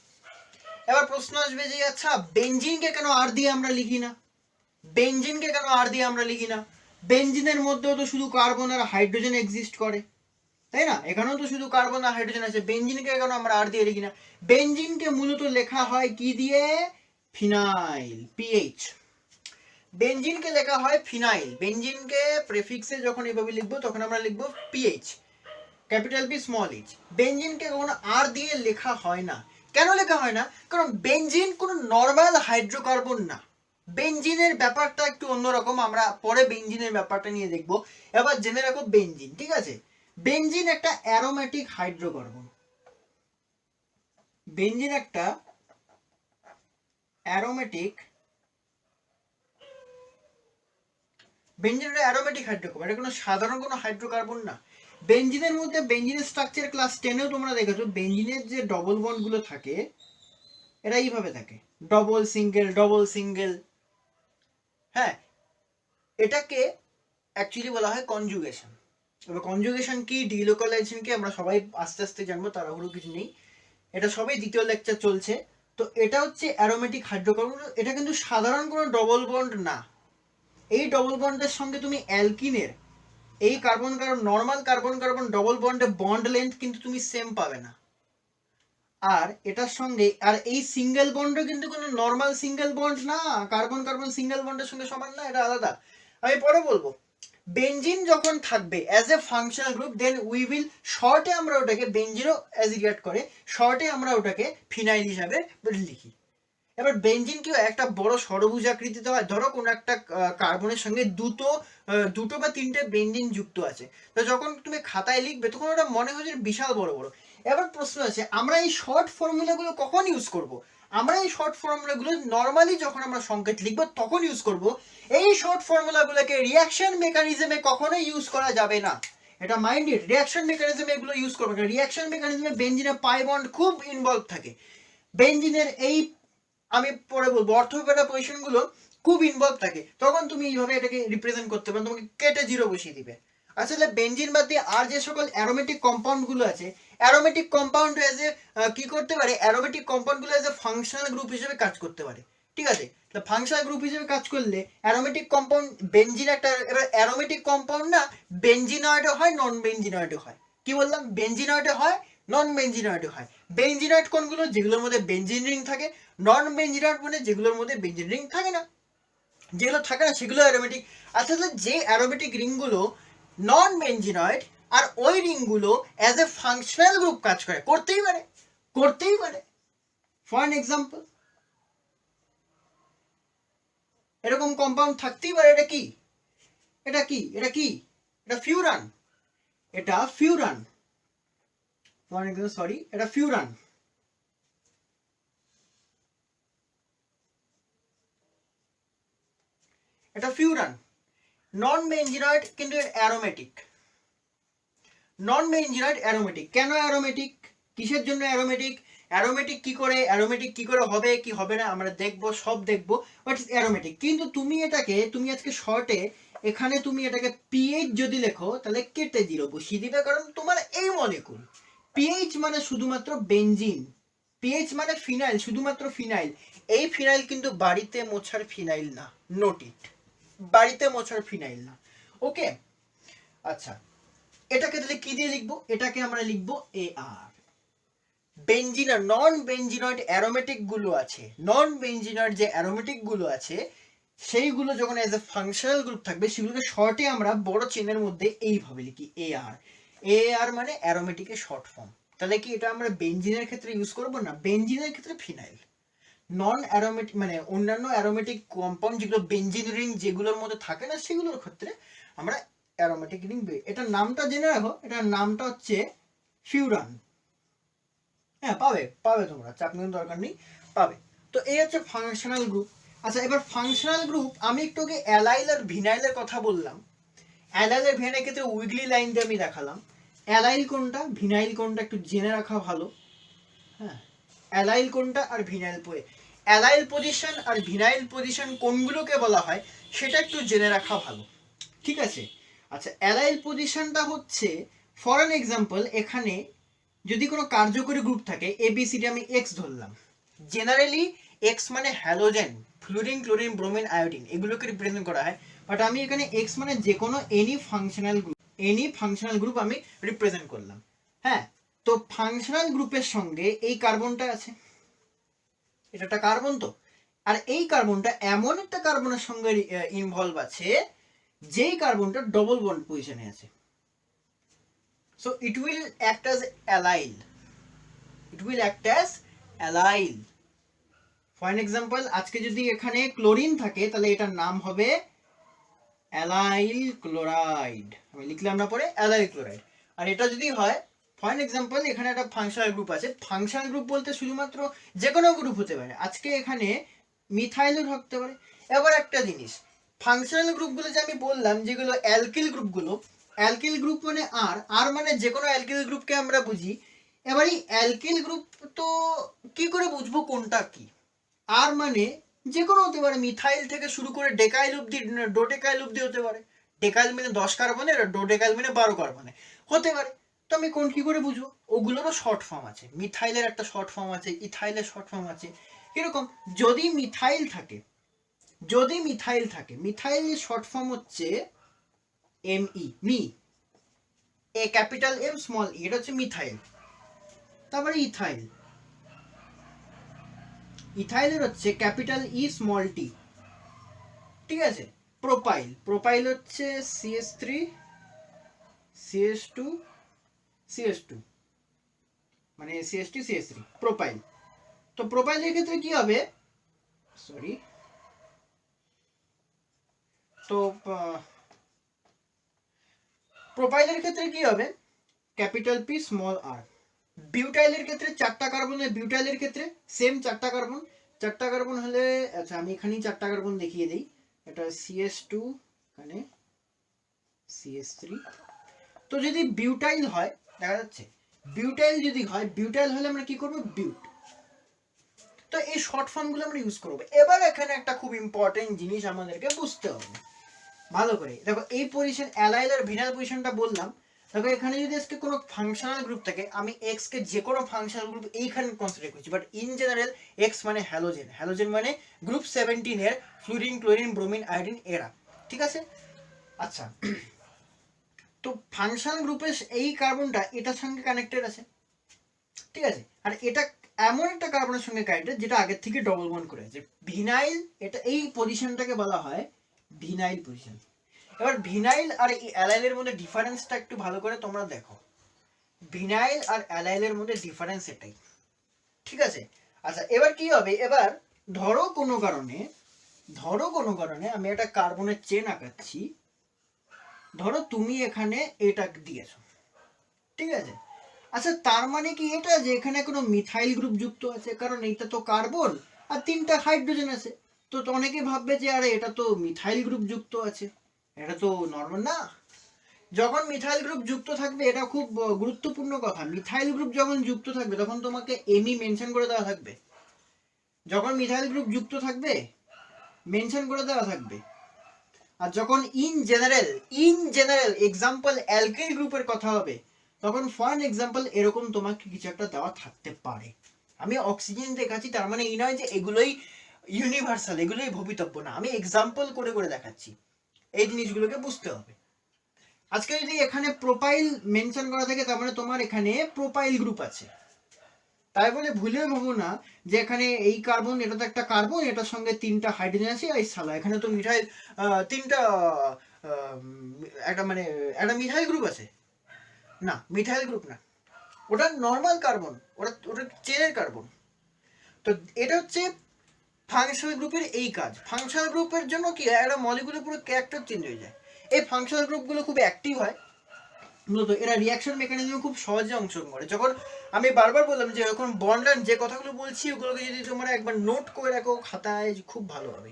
এবার প্রশ্ন আসবে যে আচ্ছা বেনজিনকে কেন আর দিয়ে আমরা লিখি না, বেনজিনকে কেন আর দিয়ে আমরা লিখি না? বেনজিনের মধ্যেও তো শুধু কার্বন আর হাইড্রোজেন এক্সিস্ট করে, তাই না? এখানেও তো শুধু কার্বন আর হাইড্রোজেন আছে, বেনজিনকে কেন আমরা আর দিয়ে লিখি না? বেনজিনকে মূলত লেখা হয় কি দিয়ে? Phenyl, pH. বেনজিনকে লেখা হয় ফিনাইল। বেনজিনকে প্রেফিক্সে যখন এভাবে লিখবো তখন আমরা লিখবো P H. Capital B small H. বেঞ্জিনকে কখনো আর দিয়ে লেখা হয় না। কেন লেখা হয় না? কারণ বেঞ্জিন কোনো নর্মাল হাইড্রোকার্বন না। বেঞ্জিনের ব্যাপারটা একটু অন্যরকম, আমরা পরে বেঞ্জিনের ব্যাপারটা নিয়ে দেখব। এবার জেনে রাখো বেঞ্জিন, ঠিক আছে? বেঞ্জিন একটা অ্যারোমেটিক হাইড্রোকার্বন। বেঞ্জিন একটা অ্যারোমেটিক হাইড্রোকার্বন, এটা কোনো সাধারণ কোনো হাইড্রোকার্বন না। বেঞ্জিনের মধ্যে বেঞ্জিনের স্ট্রাকচার ক্লাস 10এও তোমরা দেখেছো, বেঞ্জিনের যে ডবল বন্ড গুলো থাকে এরা এইভাবে থাকে, ডবল সিঙ্গেল। হ্যাঁ, এটাকে অ্যাকচুয়ালি বলা হয় কনজুগেশন। এবার কনজুগেশন কি, ডিলোকালাইজেশন কি, আমরা সবাই আস্তে আস্তে জানবো, তাড়াহুড়ো কিছু নেই, এটা সবাই দ্বিতীয় লেকচার চলছে। তো এটা হচ্ছে অ্যারোমেটিক হাইড্রোকার্বন। এটা কিন্তু সাধারণ কোনো ডবল বন্ড না। এই ডবল বন্ডের সঙ্গে তুমি অ্যালকিনের এই কার্বন নর্মাল কার্বন ডবল বন্ডে বন্ড লেন্থ কিন্তু তুমি সেম পাবে না। আর এটার সঙ্গে আর এই সিঙ্গেল বন্ডও কিন্তু কোনো নর্মাল সিঙ্গেল বন্ড না, কার্বন সিঙ্গেল বন্ডের সঙ্গে সমান না, এটা আলাদা। আমি পরে বলবো। বেঞ্জিন যখন থাকবে as a functional group, then we will শর্টে আমরা ওটাকে বেঞ্জিনও অ্যাজ রিয়াক্ট করে শর্টে আমরা ওটাকে ফিনাইল হিসাবে লিখি। এবার বেঞ্জিন কি একটা বড় ষড়ভুজ আকৃতিতে হয়। ধরো কোনো একটা কার্বনের সঙ্গে দুটো বা তিনটে বেঞ্জিন যুক্ত আছে, তো যখন তুমি খাতায় লিখবে তখন ওটা মনে হয় যে বিশাল বড় বড়। এবার প্রশ্ন আছে, আমরা এই শর্ট ফর্মুলাগুলো কখন ইউজ করব? আমরা এই শর্ট ফর্মুলাগুলো নর্মালি যখন আমরা সংকেত লিখবো তখন ইউজ করব। এই শর্ট ফর্মুলাগুলোকে রিয়াকশন মেকানিজমে কখনোই ইউজ করা যাবে না, এটা মাইন্ডেড। রিয়াকশন মেকানিজমে এগুলো ইউজ করবে না। রিয়াকশন মেকানিজমে বেঞ্জিনের পাই বন্ড খুব ইনভলভ থাকে। বেঞ্জিনের এই আমি পরে বলবো অর্থোপেরা পজিশন গুলো খুব ইনভলভ থাকে, তখন তুমি এইভাবে এটাকে রিপ্রেজেন্ট করতে পারো, তোমাকে কেটে জিরো বসিয়ে দিবে। আসলে বেঞ্জিন বাদ দিয়ে আর যে সকল অ্যারোমেটিক কম্পাউন্ড গুলো আছে, অ্যারোমেটিক কম্পাউন্ড এজ এ কি করতে পারে, অ্যারোমেটিক কম্পাউন্ড গুলো এজ এ ফাংশনাল গ্রুপ হিসেবে কাজ করতে পারে, ঠিক আছে? তো ফাংশনাল গ্রুপ হিসেবে কাজ করলে অ্যারোমেটিক কম্পাউন্ড বেঞ্জিন একটা, এবার অ্যারোমেটিক কম্পাউন্ড না বেঞ্জিনয়েডও হয় নন বেঞ্জিনয়েডও হয়। কি বললাম? বেঞ্জিনয়েডও হয় নন বেঞ্জিনয়েডও হয়। বেঞ্জিনয়েড কোনগুলো? যেগুলোর মধ্যে বেঞ্জিন রিং থাকে। নন বেঞ্জিনয়েড মানে যেগুলোর মধ্যে বেঞ্জিন রিং থাকে না। যেগুলো থাকে না সেগুলো অ্যারোমেটিক। আসলে যে অ্যারোমেটিক রিংগুলো নন বেঞ্জিনয়েড আর ওই রিংগুলো অ্যাজ এ ফাংশনাল গ্রুপ কাজ করে, করতেই পারে। ফর অ্যান এক্সাম্পল, এরকম কম্পাউন্ড থাকতেই পারে। এটা কি? এটা ফিউরান। এটা ফিউরান। এটা ফিউরান। নন বেঞ্জিনয়েড কিন্তু অ্যারোমেটিক। নন বেঞ্জিনয়েড অ্যারোমেটিক। কেন অ্যারোমেটিক? কিসের জন্য অ্যারোমেটিক? অ্যারোমেটিক কি করে হবে কি হবে না আমরা দেখবো, সব দেখবো। But aromatic. কিন্তু তুমি আজকে শর্টে এখানে তুমি এটাকে পিএইচ যদি লেখো তাহলে কেটে জিরো বসিয়ে দিবে, কারণ তোমার এই মলিকুল। পিএইচ মানে শুধুমাত্র বেঞ্জিন, পিএইচ মানে ফিনাইল, শুধুমাত্র ফিনাইল। এই ফিনাইল কিন্তু বাড়িতে মোছার ফিনাইল না, নোট ইট, বাড়িতে মোছার ফিনাইল না। ওকে, আচ্ছা, এটাকে তাহলে কি দিয়ে লিখবো? এটাকে আমরা লিখবো AR। বেঞ্জিনা নন বেঞ্জিনয়েড অ্যারোমেটিক গুলো আছে, নন বেঞ্জিনয়েড যে অ্যারোমেটিক গুলো আছে সেইগুলো যখন এজ এ ফাংশনাল গ্রুপ থাকবে সেগুলোকে শর্টে আমরা বড় চেনের মধ্যে এইভাবে লিখি AR মানে অ্যারোমেটিকের শর্ট ফর্ম। তাহলে কি এটা আমরা বেঞ্জিনের ক্ষেত্রে ইউজ করবো না? বেঞ্জিনের ক্ষেত্রে ফিনাইল। নন অ্যারোমেটিক মানে অন্যান্য অ্যারোমেটিক কম্পাউন্ড যেগুলো বেঞ্জিন রিং যেগুলোর মধ্যে থাকে না সেগুলোর ক্ষেত্রে আমরা অ্যারোমেটিক রিং। এটার নামটা জেনে রাখো, এটার নামটা হচ্ছে ফিউরান। হ্যাঁ, পাবে তোমরা, চাপ নেওয়ার দরকার নেই, পাবে। তো এই হচ্ছে ফাংশনাল গ্রুপ। আচ্ছা, এবার ফাংশনাল গ্রুপ আমি একটু আগে অ্যালাইল আর ভিনাইলের কথা বললাম। অ্যালাইল আর ভিনাইলের ক্ষেত্রে উইগলি লাইন দিয়ে আমি দেখালাম। অ্যালাইল কোনটা ভিনাইল কোনটা একটু জেনে রাখা ভালো। হ্যাঁ, অ্যালাইল কোনটা আর ভিনাইল অ্যালাইল পজিশন আর ভিনাইল পজিশন কোনগুলোকে বলা হয় সেটা একটু জেনে রাখা ভালো, ঠিক আছে? আচ্ছা, অ্যালাইল পজিশনটা হচ্ছে ফর অ্যান এক্সাম্পল, এখানে যদি কোনো কার্যকরী গ্রুপ থাকে ABCD, আমি X ধরলাম। জেনারেলি X মানে halogen, fluorine, chlorine, bromine, iodine, এগুলোকে রিপ্রেজেন্ট করা হয়। বাট আমি এখানে X মানে যে কোনো এনি ফাংশনাল গ্রুপ আমি রিপ্রেজেন্ট করলাম। হ্যাঁ, তো ফাংশনাল গ্রুপের সঙ্গে এই কার্বনটা আছে, এটা একটা কার্বন। তো আর এই কার্বনটা এমন একটা কার্বনের সঙ্গে ইনভলভ আছে যেই কার্বনটা ডবল বন্ড পজিশনে আছে। So it will act as allyl. It will act as allyl. For an example, আজকে যদি এখানে ক্লোরিন থাকে তাহলে এটার নাম হবে অ্যালাইল ক্লোরাইড, আমি লিখলাম না পরে অ্যালাইল ক্লোরাইড। আর এটা যদি হয় ফর এন এক্সাম্পল, এখানে একটা ফাংশনাল গ্রুপ আছে। ফাংশনাল গ্রুপ বলতে শুধুমাত্র যে কোনো গ্রুপ হতে পারে, আজকে এখানে মিথাইলও থাকতে পারে। এবার একটা জিনিস, ফাংশনাল গ্রুপগুলো যে আমি বললাম যেগুলো অ্যালকিল গ্রুপগুলো, অ্যালকিল গ্রুপ মানে আর মানে যে কোনো অ্যালকিল গ্রুপকে আমরা বুঝি। এবার এই অ্যালকিল গ্রুপ তো কি করে বুঝবো কোনটা কি? আর মানে যে কোনো হতে পারে, মিথাইল থেকে শুরু করে ডেকাইল অব্দি, ডোডেকাইল অব্দি হতে পারে। ডেকাইল মানে 10 কার্বনে, ডোডেকাইল মানে 12 কার্বনে হতে পারে। তো আমি কোন কি করে বুঝবো? ওগুলোরও শর্ট ফর্ম আছে, মিথাইলের একটা শর্ট ফর্ম আছে, ইথাইলের শর্ট ফর্ম আছে। এরকম যদি মিথাইল থাকে, মিথাইলের শর্ট ফর্ম হচ্ছে ME, মি, এ ক্যাপিটাল M স্মল ই, এটা হচ্ছে মিথাইল। তারপরে ইথাইলের হচ্ছে ক্যাপিটাল E স্মল টি, ঠিক আছে। প্রোপাইল হচ্ছে CH3 CH2 CH2 মানে CH2 CH3 প্রোপাইল। তো প্রোপাইলের ক্ষেত্রে কি হবে, সরি, তো প্রোপাইলের ক্ষেত্রে কি হবে, ক্যাপিটাল P স্মল r। বিউটাইলের ক্ষেত্রে 4টা কার্বন, বিউটাইলের ক্ষেত্রে সেম 4টা কার্বন হলে, আচ্ছা আমি এখানেই 4টা কার্বন দেখিয়ে দিই। এটা CH2, এখানে CH3। তো যদি বিউটাইল হয়, দেখা যাচ্ছে বিউটাইল যদি হয়, বিউটাইল হলে আমরা কি করব, বিউট। তো এই শর্ট ফর্মগুলো আমরা ইউজ করব। এবার এখানে একটা খুব ইম্পর্টেন্ট জিনিস আমাদেরকে বুঝতে হবে ভালো করে। দেখো এই পজিশন অ্যালাইল আর ভিনাইল পজিশনটা বললাম। দেখো এখানে যদি আজকে কোনো ফাংশনাল গ্রুপ থাকে, আমি এক্স কে যে কোনো ফাংশনাল গ্রুপ এইখানে কনসিডার করছি, বাট ইন জেনারেল এক্স মানে হ্যালোজেন, হ্যালোজেন মানে গ্রুপ 17 এর ফ্লুরিন, ক্লোরিন, ব্রোমিন, আয়োডিন এরা, ঠিক আছে। আচ্ছা, তো ফাংশনাল গ্রুপের এই কার্বনটা এটার সঙ্গে কানেক্টেড আছে, ঠিক আছে। আর এটা এমন একটা কার্বনের সঙ্গে কানেক্টেড যেটা আগের থেকে ডবল বন্ড করে আছে, ভিনাইল। এটা এই পজিশনটাকে বলা হয় ভিনাইল পজিশন। এবার ভিনাইল আর অ্যালাইলের মধ্যে ডিফারেন্সটা একটু ভালো করে তোমরা দেখো। ভিনাইল আর অ্যালাইলের মধ্যে ডিফারেন্স এটাই, ঠিক আছে। আচ্ছা এবার কি হবে, এবার ধরো কোনো কারণে আমি একটা কার্বনের চেন আঁকাচ্ছি। ধরো তুমি এখানে এটা দিয়েছো, ঠিক আছে। আচ্ছা তার মানে কি এটা যে এখানে কোনো মিথাইল গ্রুপ যুক্ত আছে? কারণ এটা তো কার্বন আর 3টা হাইড্রোজেন আছে। তো অনেকে ভাববে যে আরে এটা তো মিথাইল গ্রুপ যুক্ত আছে, এটা তো নরমাল না। যখন মিথাইল গ্রুপ যুক্ত থাকবে, এটা খুব গুরুত্বপূর্ণ কথা, মিথাইল গ্রুপ যখন যুক্ত থাকবে তখন তোমাকে এমই মেনশন করে দেওয়া থাকবে। যখন মিথাইল গ্রুপ যুক্ত থাকবে মেনশন করে দেওয়া থাকবে। আর যখন ইন জেনারেল এক্সাম্পল অ্যালকিল গ্রুপের কথা হবে, তখন ফর এন এক্সাম্পল এরকম তোমাকে কিছু একটা দেওয়া থাকতে পারে। আমি অক্সিজেন দেখাচ্ছি, তার মানে এই নয় যে এগুলোই ইউনিভার্সাল, এগুলোই ভবিতব্য না, আমি এক্সাম্পল করে দেখাচ্ছি। এই জিনিসগুলোকে বুঝতে হবে। আজকে যদি এখানে প্রোপাইল মেনশন করা থাকে, তার মানে তোমার এখানে প্রোপাইল গ্রুপ আছে। তাই বলে ভুলেও ভাবো না যে এখানে এই কার্বন, এটা তো একটা কার্বন, এটার সঙ্গে 3টা হাইড্রোজেন আছে, এই সালা এখানে তো মিথাইল 3টা একটা মানে একটা মিথাইল গ্রুপ আছে। না, মিথাইল গ্রুপ না, ওটা নর্মাল কার্বন, ওটা চেনের কার্বন। তো এটা হচ্ছে ফাংশনাল গ্রুপের এই কাজ। ফাংশনাল গ্রুপের জন্য কি একটা মলিকুলের পুরো ক্যারেক্টার চেঞ্জ হয়ে যায়। এই ফাংশনাল গ্রুপগুলো খুব অ্যাক্টিভ হয়, মূলত এরা রিয়াকশন মেকানিজমে খুব সহজে অংশগ্রহণ করে। যখন আমি বারবার বললাম যে এখন বন্ড লাইন যে কথাগুলো বলছি ওগুলোকে যদি তোমরা একবার নোট করে রাখো খাতায়, খুব ভালো হবে।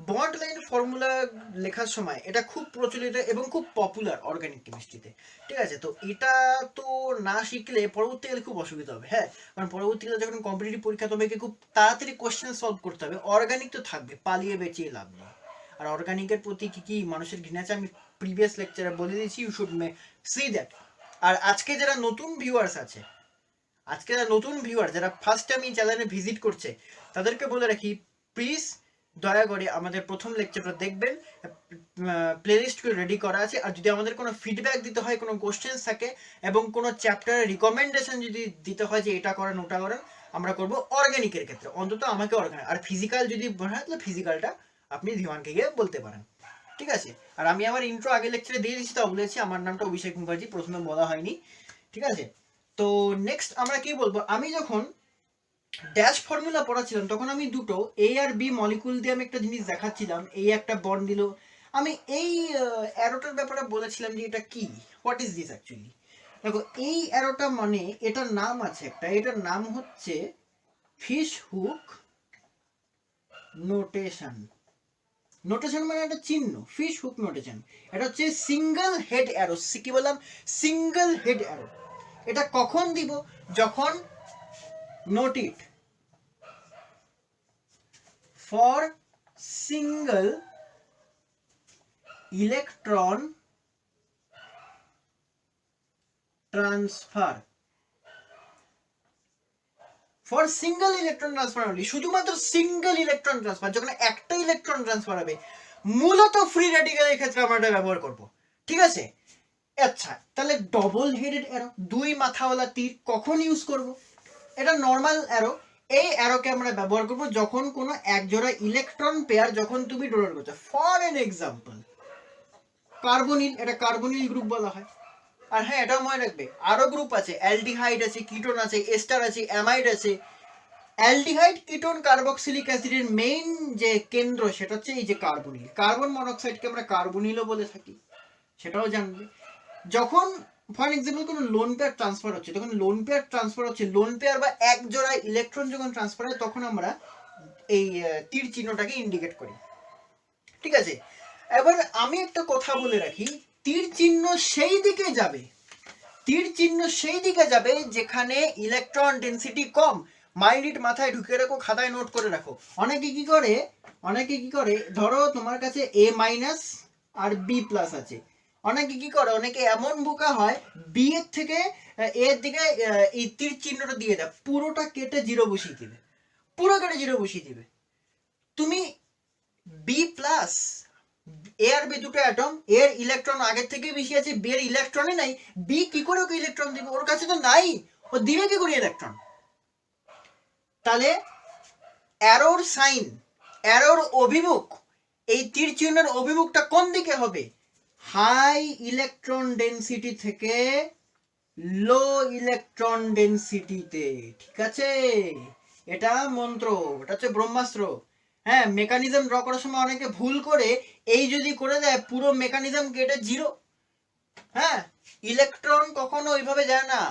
বন্ড লাইন ফর্মুলা লেখার সময় এটা খুব প্রচলিত এবং খুব পপুলার অর্গানিক কেমিস্ট্রিতে, ঠিক আছে। তো এটা তো না শিখলে পরবর্তীকালে খুব অসুবিধা হবে। হ্যাঁ, কারণ পরবর্তীকালে যখন কম্পিটিটিভ পরীক্ষা তোমাকে খুব তাড়াতাড়ি কোশ্চেন সলভ করতে হবে। অর্গানিক তো থাকবে, পালিয়ে বেঁচিয়ে লাভ নেই। আর অর্গানিকের প্রতি কি কি মানুষের ঘৃণা আছে আমি প্রিভিয়াস লেকচারে বলে দিয়েছি, ইউ শুড সি দ্যাট। আর আজকে যারা নতুন ভিউয়ার্স আছে, যারা ফার্স্ট টাইম এই চ্যানেলে ভিজিট করছে, তাদেরকে বলে রাখি প্লিজ দয়া করে আমাদের প্রথম লেকচারটা দেখবেন, প্লেলিস্টগুলো রেডি করা আছে। আর যদি আমাদের কোনো ফিডব্যাক দিতে হয়, কোনো কোশ্চেন্স থাকে এবং কোনো চ্যাপ্টারের রিকমেন্ডেশন যদি দিতে হয় যে এটা করেন ওটা করেন, আমরা করব অর্গানিকের ক্ষেত্রে, অন্তত আমাকে অর্গানিক। আর ফিজিক্যাল যদি হয় তাহলে ফিজিক্যালটা আপনি ধীমানকে গিয়ে বলতে পারেন, ঠিক আছে। আর আমি আমার ইন্ট্রো আগের লেকচারে দিয়ে দিচ্ছি, তাও বলেছি আমার নামটা অভিষেক মুখার্জি, প্রথমে বলা হয়নি। ঠিক আছে। তো নেক্সট আমরা কি বলবো, আমি যখন ড্যাশ ফর্মুলা পড়াচ্ছিলাম তখন আমি দুটো এ আর বি মলিকুল দিয়ে আমি একটা জিনিস দেখাচ্ছিলাম, এই একটা বন্ড দিল, আমি এই অ্যারোটার ব্যাপারে বলেছিলাম যে এটা কি, হোয়াট ইজ দিস অ্যাকচুয়ালি। দেখো এই অ্যারোটা মানে এটার নাম আছে একটা, এটার নাম হচ্ছে ফিশ হুক নোটেশন। নোটেশন মানে একটা চিহ্ন, ফিশ হুক নোটেশন। এটা হচ্ছে সিঙ্গেল হেড অ্যারো, কি বললাম, সিঙ্গেল হেড অ্যারো। এটা কখন দিব, যখন note it for single electron transfer, for single electron transfer only, শুধুমাত্র সিঙ্গেল ইলেকট্রন ট্রান্সফার, যখন একটা ইলেকট্রন ট্রান্সফার হবে, মূলত ফ্রি রেডিক্যালের ক্ষেত্রে আমরা এটা ব্যবহার করব। ঠিক আছে, আচ্ছা তাহলে ডবল হেডেড অ্যারো, দুই মাথাওয়ালা তীর, কখন ইউজ করব? এটা নর্মাল অ্যারো, এই অ্যারোকে আমরা ব্যবহার করব যখন কোনো একজোড়া ইলেকট্রন পেয়ার যখন তুমি ডোনেট করছো। ফর এন এক্সাম্পল কার্বনিল, এটা কার্বনিল গ্রুপ বলা হয়। আর হ্যাঁ এটাও মনে রাখবে আরো গ্রুপ আছে, অ্যালডিহাইড আছে, কিটোন আছে, এস্টার আছে, অ্যামাইড আছে। অ্যালডিহাইড, কিটোন, কার্বক্সিলিক অ্যাসিডের মেইন যে কেন্দ্র সেটা হচ্ছে এই যে কার্বনিল। কার্বন মনোক্সাইডকে আমরা কার্বনিলও বলে থাকি, সেটাও জানবে। যখন ফর এক্সাম্পল কোনো লোন পেয়ার ট্রান্সফার হচ্ছে, তখন লোন পেয়ার ট্রান্সফার হচ্ছে, লোন পেয়ার বা এক জোড়া ইলেকট্রন যখন ট্রান্সফার হয় তখন আমরা এই তীর চিহ্নটাকে ইন্ডিকেট করি। ঠিক আছে, এবার আমি একটা কথা বলে রাখি, তীর চিহ্ন সেই দিকে যাবে, তীর চিহ্ন সেই দিকে যাবে যেখানে electron density com. Mind it, মাথায় ঢুকে রাখো, খাতায় নোট করে রাখো। অনেকে কি করে, ধরো তোমার কাছে এ মাইনাস আর বি প্লাস আছে, অনেকে কি করে, অনেকে এমন বোকা হয়, বি এর থেকে এর দিকে এই তীর চিহ্নটা দিয়ে দেয়, পুরোটা কেটে জিরো বসিয়ে দিবে, পুরো কেটে জিরো বসিয়ে দিবে। তুমি বি প্লাস, এ আর বি দুটো অ্যাটম, এর ইলেকট্রন আগের থেকে বেশি আছে, বি এর ইলেকট্রনই নাই, বি কি করে ওকে ইলেকট্রন দিবে, ওর কাছে তো নাই, ও দিবে কি করে ইলেকট্রন? তাহলে অ্যারোর সাইন, অ্যারোর অভিমুখ, এই তীর চিহ্নের অভিমুখটা কোন দিকে হবে? হাই ইলেকট্রন ডেনসিটি থেকে লো ইলেকট্রন ডেনসিটিতে। ঠিক আছে, এটা মন্ত্র, এটা হচ্ছে ব্রহ্মাস্ত্র। হ্যাঁ, মেকানিজম ড্র করার সময় অনেকে ভুল করে এই যদি করে দেয় পুরো মেকানিজম কেটে জিরো। হ্যাঁ, ইলেকট্রন কখনো ওইভাবে যায় না।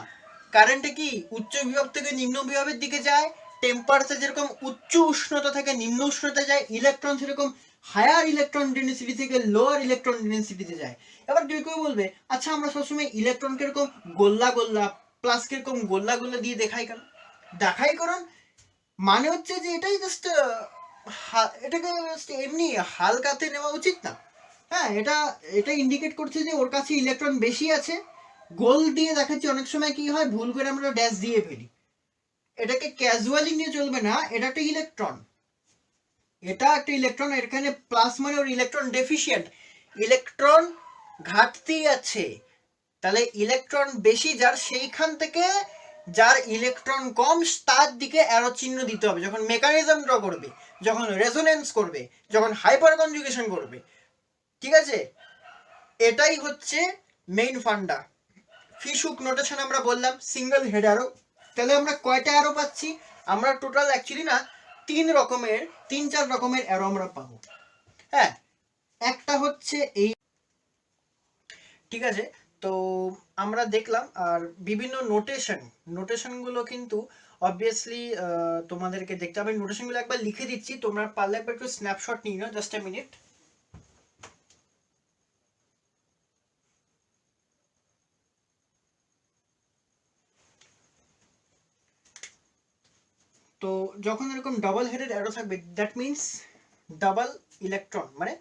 কারেন্টে কি উচ্চ বিভব থেকে নিম্ন বিভবের দিকে যায়, টেম্পারেচার যেরকম উচ্চ উষ্ণতা থেকে নিম্ন উষ্ণতা যায়, ইলেকট্রন সেরকম হায়ার ইলেকট্রন ডেনসিটি থেকে লোয়ার ইলেকট্রন ডেনসিটিতে যায়। এবার কেউ বলবে আচ্ছা আমরা সবসময় ইলেকট্রন কিরকম গোল্লা গোল্লা, প্লাস কিরকম গোল্লা গোল্লা দিয়ে দেখাই কেন? দেখাই কারণ মানে হচ্ছে যে এটাই জাস্ট এটাকে এমনি হালকাতে নেওয়া উচিত না। হ্যাঁ, এটা ইন্ডিকেট করছে যে ওর কাছে ইলেকট্রন বেশি আছে, গোল দিয়ে দেখাচ্ছে। অনেক সময় কি হয়, ভুল করে আমরা ড্যাশ দিয়ে ফেলি, এটাকে ক্যাজুয়ালি নিয়ে চলবে না, এটা একটা ইলেকট্রন, এটা একটা ইলেকট্রন, এখানে প্লাস মানে ওর ইলেকট্রন ডেফিশিয়েন্ট, ইলেকট্রন ঘাটতি আছে। তাহলে ইলেকট্রন বেশি যার, সেইখান থেকে যার ইলেকট্রন কম তার দিকে অ্যারো চিহ্ন দিতে হবে যখন মেকানিজম ড্র করবে, যখন রেজোনেন্স করবে, যখন হাইপার কনজুগেশন করবে। ঠিক আছে, এটাই হচ্ছে মেইন ফান্ডা। ফিশ হুক নোটেশন আমরা বললাম সিঙ্গেল হেড অ্যারো। তাহলে আমরা কয়টা অ্যারো পাচ্ছি? আমরা টোটাল অ্যাকচুয়ালি না 3-4 রকমের অ্যারো আমরা পাবো। হ্যাঁ, একটা হচ্ছে এই, ঠিক আছে। তো আমরা দেখলাম আর বিভিন্ন নোটেশনগুলো কিন্তু অবভিয়াসলি তোমাদেরকে দেখতে হবে। নোটেশনগুলো একবার লিখে দিচ্ছি, তোমরা পারলে একবার একটু স্ন্যাপশট নিয়ে নাও, জাস্ট এ মিনিট। তো যখন এরকম ডাবল হেডেড অ্যারো থাকবে, দ্যাট মিনস ডাবল ইলেকট্রন, মানে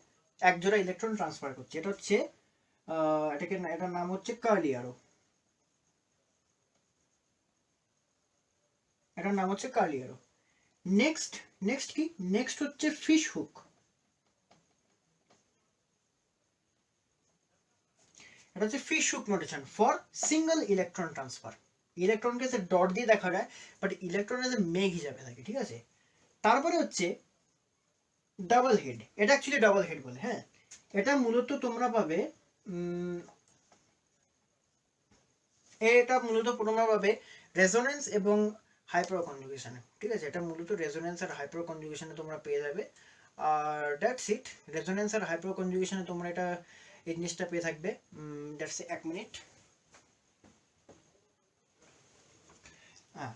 এক জোড়া ইলেকট্রন ট্রান্সফার করছে, এটা হচ্ছে এটার নাম হচ্ছে কার্লি অ্যারো, এটার নাম হচ্ছে কার্লি অ্যারো। নেক্সট কি, নেক্সট হচ্ছে ফিশ হুক। এটা হচ্ছে fish hook notation for single electron transfer. ইলেকট্রনকে যে ডট দিয়ে দেখা যায়, বাট ইলেকট্রন এজ এ মেঘ হিসাবে থাকে। ঠিক আছে, তারপরে হচ্ছে ডাবল হেড, এটা অ্যাকচুয়ালি ডাবল হেড বলে। হ্যাঁ, এটা মূলত তোমরা পাবে এটা মূলত তোমরা পাবে রেজোনেন্স এবং হাইপার কনজুগেশনে, ঠিক আছে? এটা মূলত রেজোনেন্স আর হাইপার কনজুগেশনে তোমরা পেয়ে যাবে। আর দ্যাটস ইট, রেজোনেন্স আর হাইপার কনজুগেশনে তোমরা এটা এই জিনিসটা পেয়ে থাকবে। That's 1 minute. হ্যাঁ,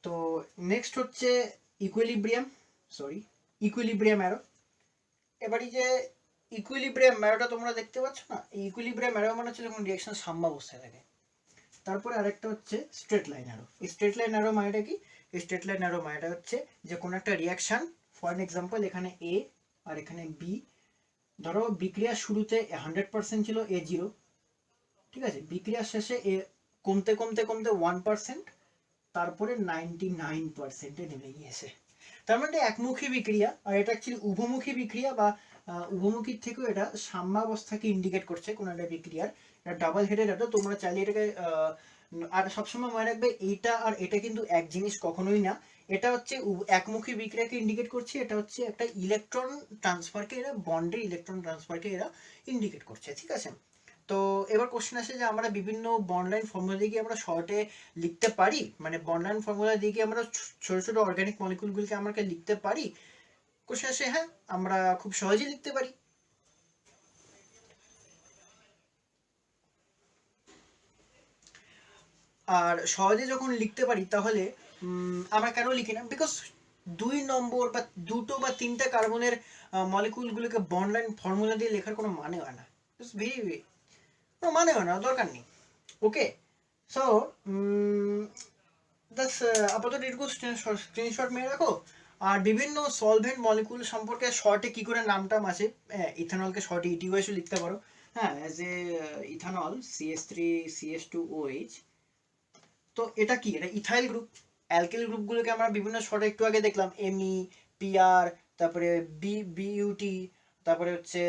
তো নেক্সট হচ্ছে ইকুইলিব্রিয়াম অ্যারো। এবার এই যে ইকুইলিব্রিয়াম অ্যারোটা তোমরা দেখতে পাচ্ছ না, এই ইকুইলিব্রিয়াম অ্যারো মানে হচ্ছে যখন রিঅ্যাকশন সাম্যাবস্থায় থাকে। তারপরে আরেকটা হচ্ছে স্ট্রেট লাইন অ্যারো। এই স্ট্রেট লাইন অ্যারো মানেটা কি? এই স্ট্রেট লাইন অ্যারো মানেটা হচ্ছে যে কোনো একটা রিঅ্যাকশন, ফর এন এক্সাম্পল এখানে এ আর এখানে বি, ধরো বিক্রিয়ার শুরুতে 100% ছিল A0, ঠিক আছে? বিক্রিয়ার শেষে এ কমতে কমতে কমতে 1%, তারপরে 99%-এ নেমে গিয়েছে। তার মানে একমুখী বিক্রিয়া, আর এটা অ্যাকচুয়ালি উভমুখী বিক্রিয়া, বা উভমুখীর থেকেও এটা সাম্যাবস্থাকে ইন্ডিকেট করছে কোনো একটা বিক্রিয়ার। এটা ডাবল হেডেড এটা, তোমরা চাইলে এটাকে আর সবসময় মনে রাখবে এইটা আর এটা কিন্তু এক জিনিস কখনোই না। এটা হচ্ছে একমুখী বিক্রিয়াকে ইন্ডিকেট করছে, এটা হচ্ছে একটা ইলেকট্রন ট্রান্সফারকে, এরা বন্ডের ইলেকট্রন ট্রান্সফারকে এরা ইন্ডিকেট করছে, ঠিক আছে? তো এবার কোশ্চেন আসে যে আমরা বিভিন্ন বন্ডলাইন ফর্মুলা দিয়ে কি আমরা শর্টে লিখতে পারি, মানে বন্ডলাইন ফর্মুলা দিয়ে কি আমরা ছোট ছোট অর্গানিক মলিকুলগুলোকে আমরা লিখতে পারি? কোশ্চেন আসে হ্যাঁ, আমরা খুব সহজেই লিখতে পারি। আর সহজে যখন লিখতে পারি তাহলে আমরা কেন লিখি না? বিকজ 2 নম্বর বা 2টো বা 3টে কার্বনের মলিকুলগুলোকে বন্ডলাইন ফর্মুলা দিয়ে লেখার কোনো মানে হয় না। ইটস ভেরি কোনো মানে হয় না, দরকার নেই। ওকে, সো দ্যাটস আপাতত এটুকু স্ক্রিনশট মেরে রাখো। আর বিভিন্ন সলভেন্ট মলিকুল সম্পর্কে শর্টে কি করে নামটাম আছে, ইথানলকে শর্টে ইটিওএইচ লিখতে পারো। হ্যাঁ, অ্যাজ এ ইথানল CH3CH2OH। তো এটা কি? এটা ইথাইল গ্রুপ। অ্যালকিল গ্রুপগুলোকে আমরা বিভিন্ন শর্টে একটু আগে দেখলাম, Me, Pr, তারপরে BUT, তারপরে হচ্ছে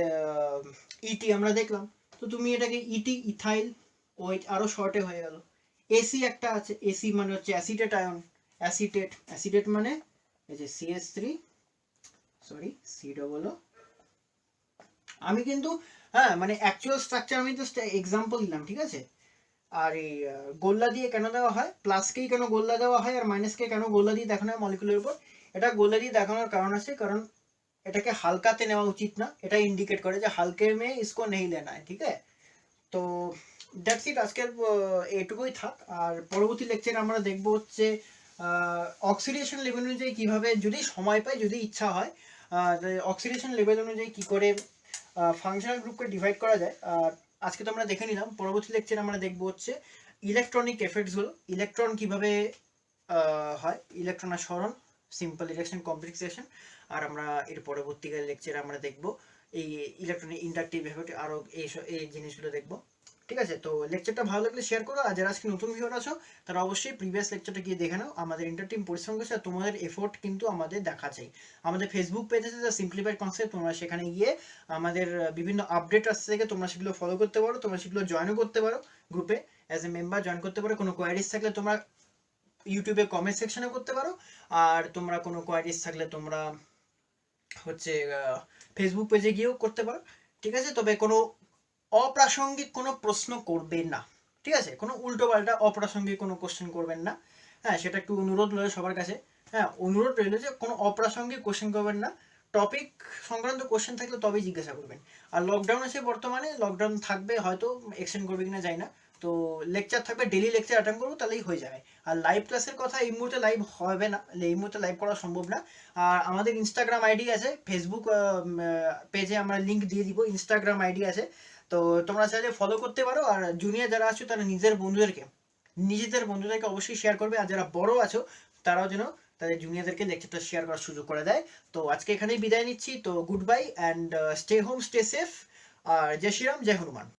ইটি আমরা দেখলাম। তো তুমি এটাকে ইটি, ইথাইল, ওইচ আরো শর্টে হয়ে গেল। এসি একটা আছে, এসি মানে হচ্ছে অ্যাসিটেট আয়ন, অ্যাসিটেট মানে এই যে CH3, সরি C আমি কিন্তু হ্যাঁ মানে অ্যাকচুয়াল স্ট্রাকচার আমি জাস্ট এক্সাম্পল দিলাম, ঠিক আছে? আর এই গোল্লা দিয়ে কেন দেওয়া হয়, প্লাসকেই কেন গোল্লা দেওয়া হয় আর মাইনাসকে কেন গোল্লা দিয়ে দেখানো হয় মলিকুলের উপর? এটা গোল্লা দিয়ে দেখানোর কারণ আছে, কারণ এটাকে হালকাতে নেওয়া উচিত না, এটা ইন্ডিকেট করে যে হালকে মে ইসকো নেই লেনা है, ঠিক আছে? তো দ্যাটস ইট, আজকের এটুকুই থাক। আর পরবর্তী লেকচারে আমরা দেখবো হচ্ছে অক্সিডেশন লেভেল অনুযায়ী কীভাবে, যদি সময় পাই, যদি ইচ্ছা হয়, অক্সিডেশন লেভেল অনুযায়ী কী করে ফাংশনাল গ্রুপকে ডিভাইড করা যায়। আর আজকে তো আমরা দেখে নিলাম, পরবর্তী লেকচারে আমরা দেখবো হচ্ছে ইলেকট্রনিক এফেক্টসগুলো, ইলেকট্রন কীভাবে হয়, ইলেকট্রনের সরণ, সিম্পল রিঅ্যাকশন, কমপ্লেক্স রিঅ্যাকশন। আর আমরা এর পরবর্তী লেকচারে আমরা দেখবো এই ইলেকট্রনিক ইন্ডাকটিভ এফেক্ট, আরও এই জিনিসগুলো দেখবো, ঠিক আছে? তো লেকচারটা ভালো লাগলে শেয়ার করো, আর যারা আজকে নতুন ভিউয়ার আছো তারা অবশ্যই প্রিভিয়াস লেকচারটা গিয়ে দেখে নাও। আমাদের ইন্টারটিম পরিশ্রম করছে, আর তোমাদের এফোর্ট কিন্তু আমাদের দেখা চাই। আমাদের ফেসবুক পেজ আছে দ্য সিম্পলিফাইড কনসেপ্ট, তোমরা সেখানে গিয়ে আমাদের বিভিন্ন আপডেট আসতে থেকে তোমরা সেগুলো ফলো করতে পারো, তোমরা সেগুলো জয়েনও করতে পারো, গ্রুপে অ্যাজ এ মেম্বার জয়েন করতে পারো। কোনো কোয়ারিজ থাকলে তোমরা ইউটিউবে কমেন্ট সেকশনে করতে পারো, আর তোমরা কোনো কোয়ারিজ থাকলে তোমরা হচ্ছে ফেসবুক পেজে গিয়েও করতে পারো, ঠিক আছে? তবে কোনো অপ্রাসঙ্গিক কোনো প্রশ্ন করবেন না, ঠিক আছে? কোনো উল্টো পাল্টা অপ্রাসঙ্গিক কোনো কোশ্চেন করবেন না, হ্যাঁ? সেটা একটু অনুরোধ রইল সবার কাছে। হ্যাঁ, অনুরোধ রইল যে কোনো অপ্রাসঙ্গিক কোশ্চেন করবেন না, টপিক সংক্রান্ত কোশ্চেন থাকলে তবেই জিজ্ঞাসা করবেন। আর লকডাউন আছে বর্তমানে, লকডাউন থাকবে, হয়তো এক্সটেন্ড করবে কিনা জানি না। তো লেকচার থাকবে, ডেলি লেকচার অ্যাটেন্ড করবো, তাহলেই হয়ে যাবে। আর লাইভ ক্লাসের কথা এই মুহূর্তে লাইভ হবে না, এই মুহূর্তে লাইভ করা সম্ভব না। আর আমাদের ইনস্টাগ্রাম আইডি আছে, ফেসবুক পেজে আমরা লিঙ্ক দিয়ে দিব, ইনস্টাগ্রাম আইডি আছে, তো তোমরা চাইলে ফলো করতে পারো। আর জুনিয়র যারা আছো তারা নিজেদের বন্ধুদেরকে অবশ্যই শেয়ার করবে, আর যারা বড় আছো তারাও যেন তাদের জুনিয়রদেরকে লেকচারটা শেয়ার করার সুযোগ করে দেয়। তো আজকে এখানেই বিদায় নিচ্ছি, তো good bye and stay home, stay safe, আর জয় শ্রীরাম, জয় হনুমান।